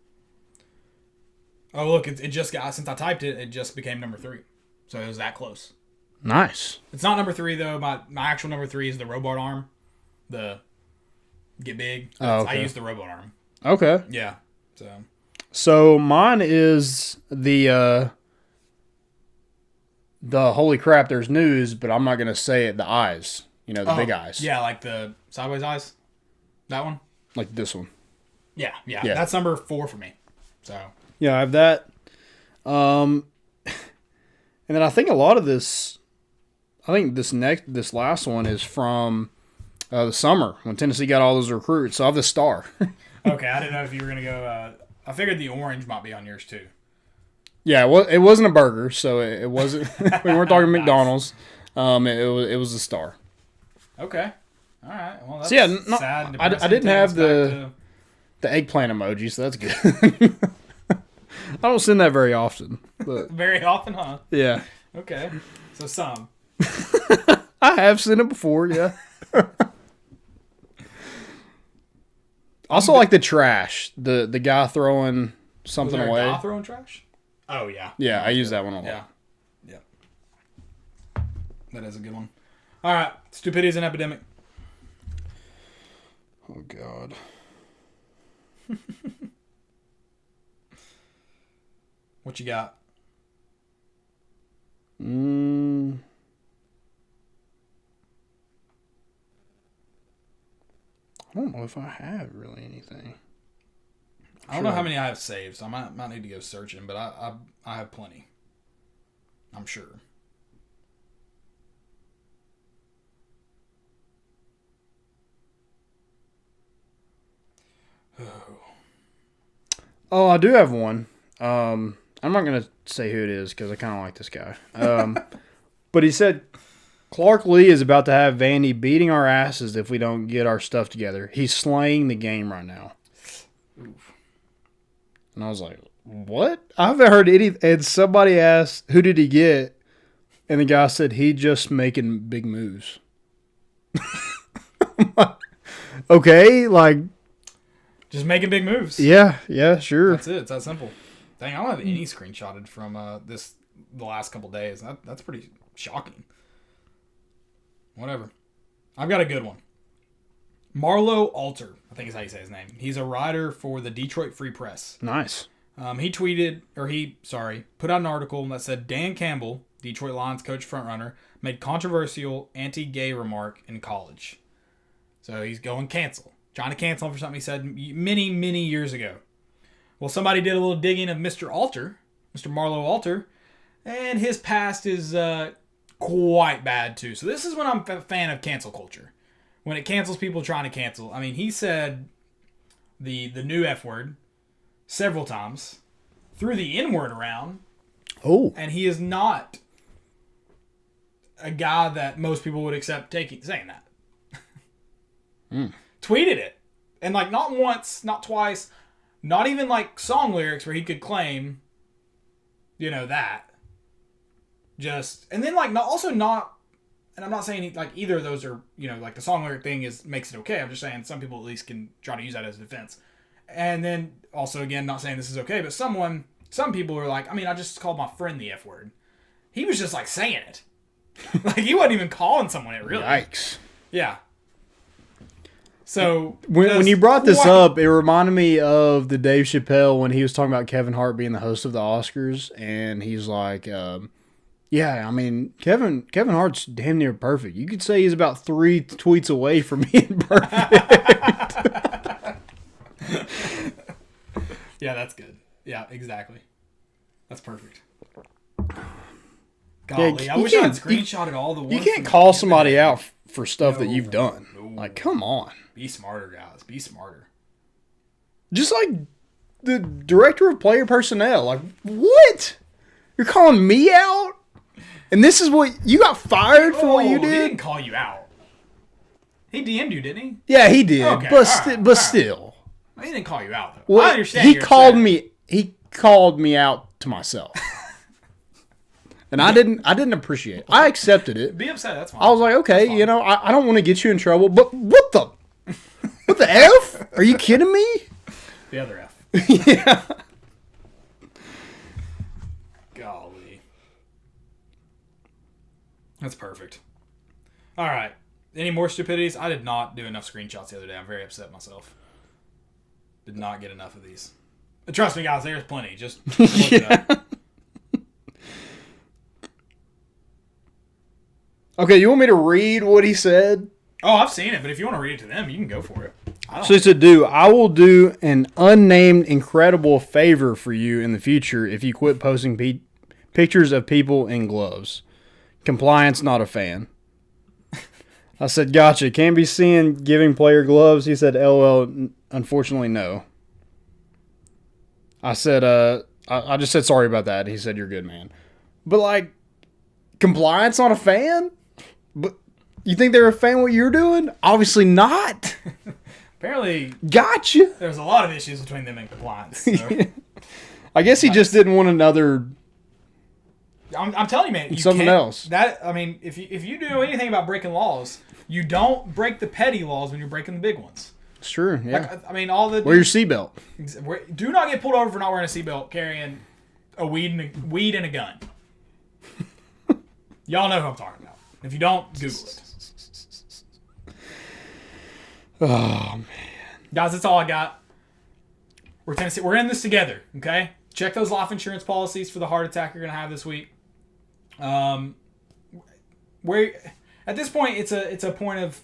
Oh, look, it just got, since I typed it, it just became number 3. So it was that close. Nice. It's not number 3, though. My actual number 3 is the robot arm. The get big. Oh, okay. I use the robot arm. Okay. Yeah. So So mine is the holy crap, there's news, but I'm not going to say it, the eyes. You know, the big eyes. Yeah, like the sideways eyes. That one? Like this one. Yeah. Yeah. That's number 4 for me. So. Yeah, I have that. And then I think a lot of this, this last one is from the summer when Tennessee got all those recruits. So I have the star. Okay, I didn't know if you were going to go. I figured the orange might be on yours too. Yeah, well, it wasn't a burger, so it wasn't. We weren't talking McDonald's. It was a star. Okay. All right. Well, that's So yeah, sad. And I depressing. didn't have Takes us the eggplant emoji, so that's good. I don't send that very often, but back to very often, huh? yeah, Okay. So some. I have sent it before. Yeah. Also, like the trash, the guy throwing something Was there a away. guy throwing trash? Oh yeah. Yeah, I use that one a lot. Yeah. That is a good one. All right. Stupidity is an epidemic. Oh God. What you got? I don't know if I have really anything. I don't know how many I have saved, so I might need to go searching, but I have plenty. I'm sure. Oh, I do have one. I'm not gonna say who it is because I kind of like this guy. But he said Clark Lee is about to have Vandy beating our asses if we don't get our stuff together. He's slaying the game right now. Oof. And I was like, what? I haven't heard any. And somebody asked, who did he get? And the guy said, he just making big moves. Okay, like, Just making big moves. yeah, sure. That's it. It's that simple. Dang, I don't have any screenshotted from the last couple days. That's pretty shocking. Whatever. I've got a good one. Marlo Alter, I think is how you say his name. He's a writer for the Detroit Free Press. Nice. He put out an article that said Dan Campbell, Detroit Lions coach frontrunner, made controversial anti-gay remark in college. So he's going trying to cancel him for something he said many, many years ago. Well, somebody did a little digging of Mr. Alter, Mr. Marlo Alter, and his past is quite bad too. So this is when I'm a fan of cancel culture. When it cancels people trying to cancel. I mean, he said the new F word several times, threw the N word around. Oh. And he is not a guy that most people would accept saying that. Tweeted it. And like not once, not twice, not even like song lyrics where he could claim, that. Just, and then like and I'm not saying like either of those are, like the song lyric thing makes it okay. I'm just saying some people at least can try to use that as a defense. And then also, again, not saying this is okay, but some people are like, I just called my friend the F word. He was just like saying it. Like he wasn't even calling someone it really. Yikes. Yeah. So when you brought this up, it reminded me of the Dave Chappelle when he was talking about Kevin Hart being the host of the Oscars, and he's like, Kevin Hart's damn near perfect. You could say he's about 3 tweets away from being perfect. Yeah, that's good. Yeah, exactly. That's perfect. Golly, Yeah, I wish I had screenshotted all the ones. You can't from call the somebody internet. out for stuff that you've done. No. Like, come on. Be smarter, guys. Be smarter. Just like the director of player personnel. Like, what? You're calling me out? And this is what you got fired for what you He did? didn't call you out. He DM'd you, didn't he? Yeah, he did. Okay, but all right, but still. He didn't call you out though. Well, I understand. He you're called upset. me out to myself. And I didn't appreciate it. I accepted it. Be upset. That's fine. I was like, okay, I don't want to get you in trouble, but what the F? Are you kidding me? The other F. Yeah. Golly. That's perfect. All right. Any more stupidities? I did not do enough screenshots the other day. I'm very upset myself. Did not get enough of these. Trust me, guys, there's plenty. Just look it up. Okay, you want me to read what he said? Oh, I've seen it, but if you want to read it to them, you can go for it. So he said, I will do an unnamed incredible favor for you in the future if you quit posting pictures of people in gloves. Compliance, not a fan. I said, gotcha. Can't be seen giving player gloves. He said, LOL, unfortunately, no. I said, I just said sorry about that. He said, you're good, man. But, like, compliance, not a fan? But you think they're a fan of what you're doing? Obviously not. Apparently, gotcha. There's a lot of issues between them and compliance. So. I guess he just didn't want another. I'm telling you, man. Something else. If you do anything about breaking laws, you don't break the petty laws when you're breaking the big ones. It's true. Yeah. Like, I mean, all the. Wear your seatbelt. Do not get pulled over for not wearing a seatbelt, carrying a weed and a gun. Y'all know who I'm talking about. If you don't, Google it. Oh man, guys, that's all I got. We're in this together, okay? Check those life insurance policies for the heart attack you're gonna have this week. Where at this point it's a point of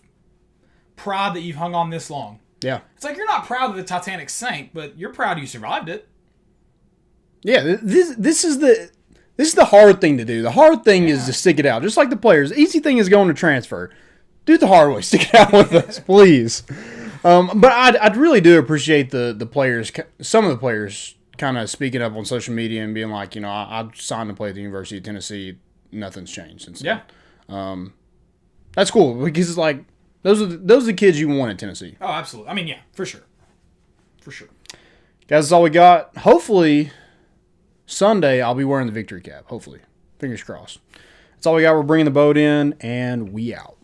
pride that you've hung on this long. Yeah, it's like you're not proud that the Titanic sank, but you're proud you survived it. Yeah, this is the hard thing to do. The hard thing is to stick it out, just like the players. The easy thing is going to transfer. Do it the hard way. Stick it out with us, please. But I'd really do appreciate the players, some of the players, kind of speaking up on social media and being like, I signed to play at the University of Tennessee. Nothing's changed since then. Yeah. That's cool because it's like those are the kids you want at Tennessee. Oh, absolutely. I mean, yeah, for sure. For sure. Guys, that's all we got. Hopefully, Sunday I'll be wearing the victory cap. Hopefully. Fingers crossed. That's all we got. We're bringing the boat in, and we out.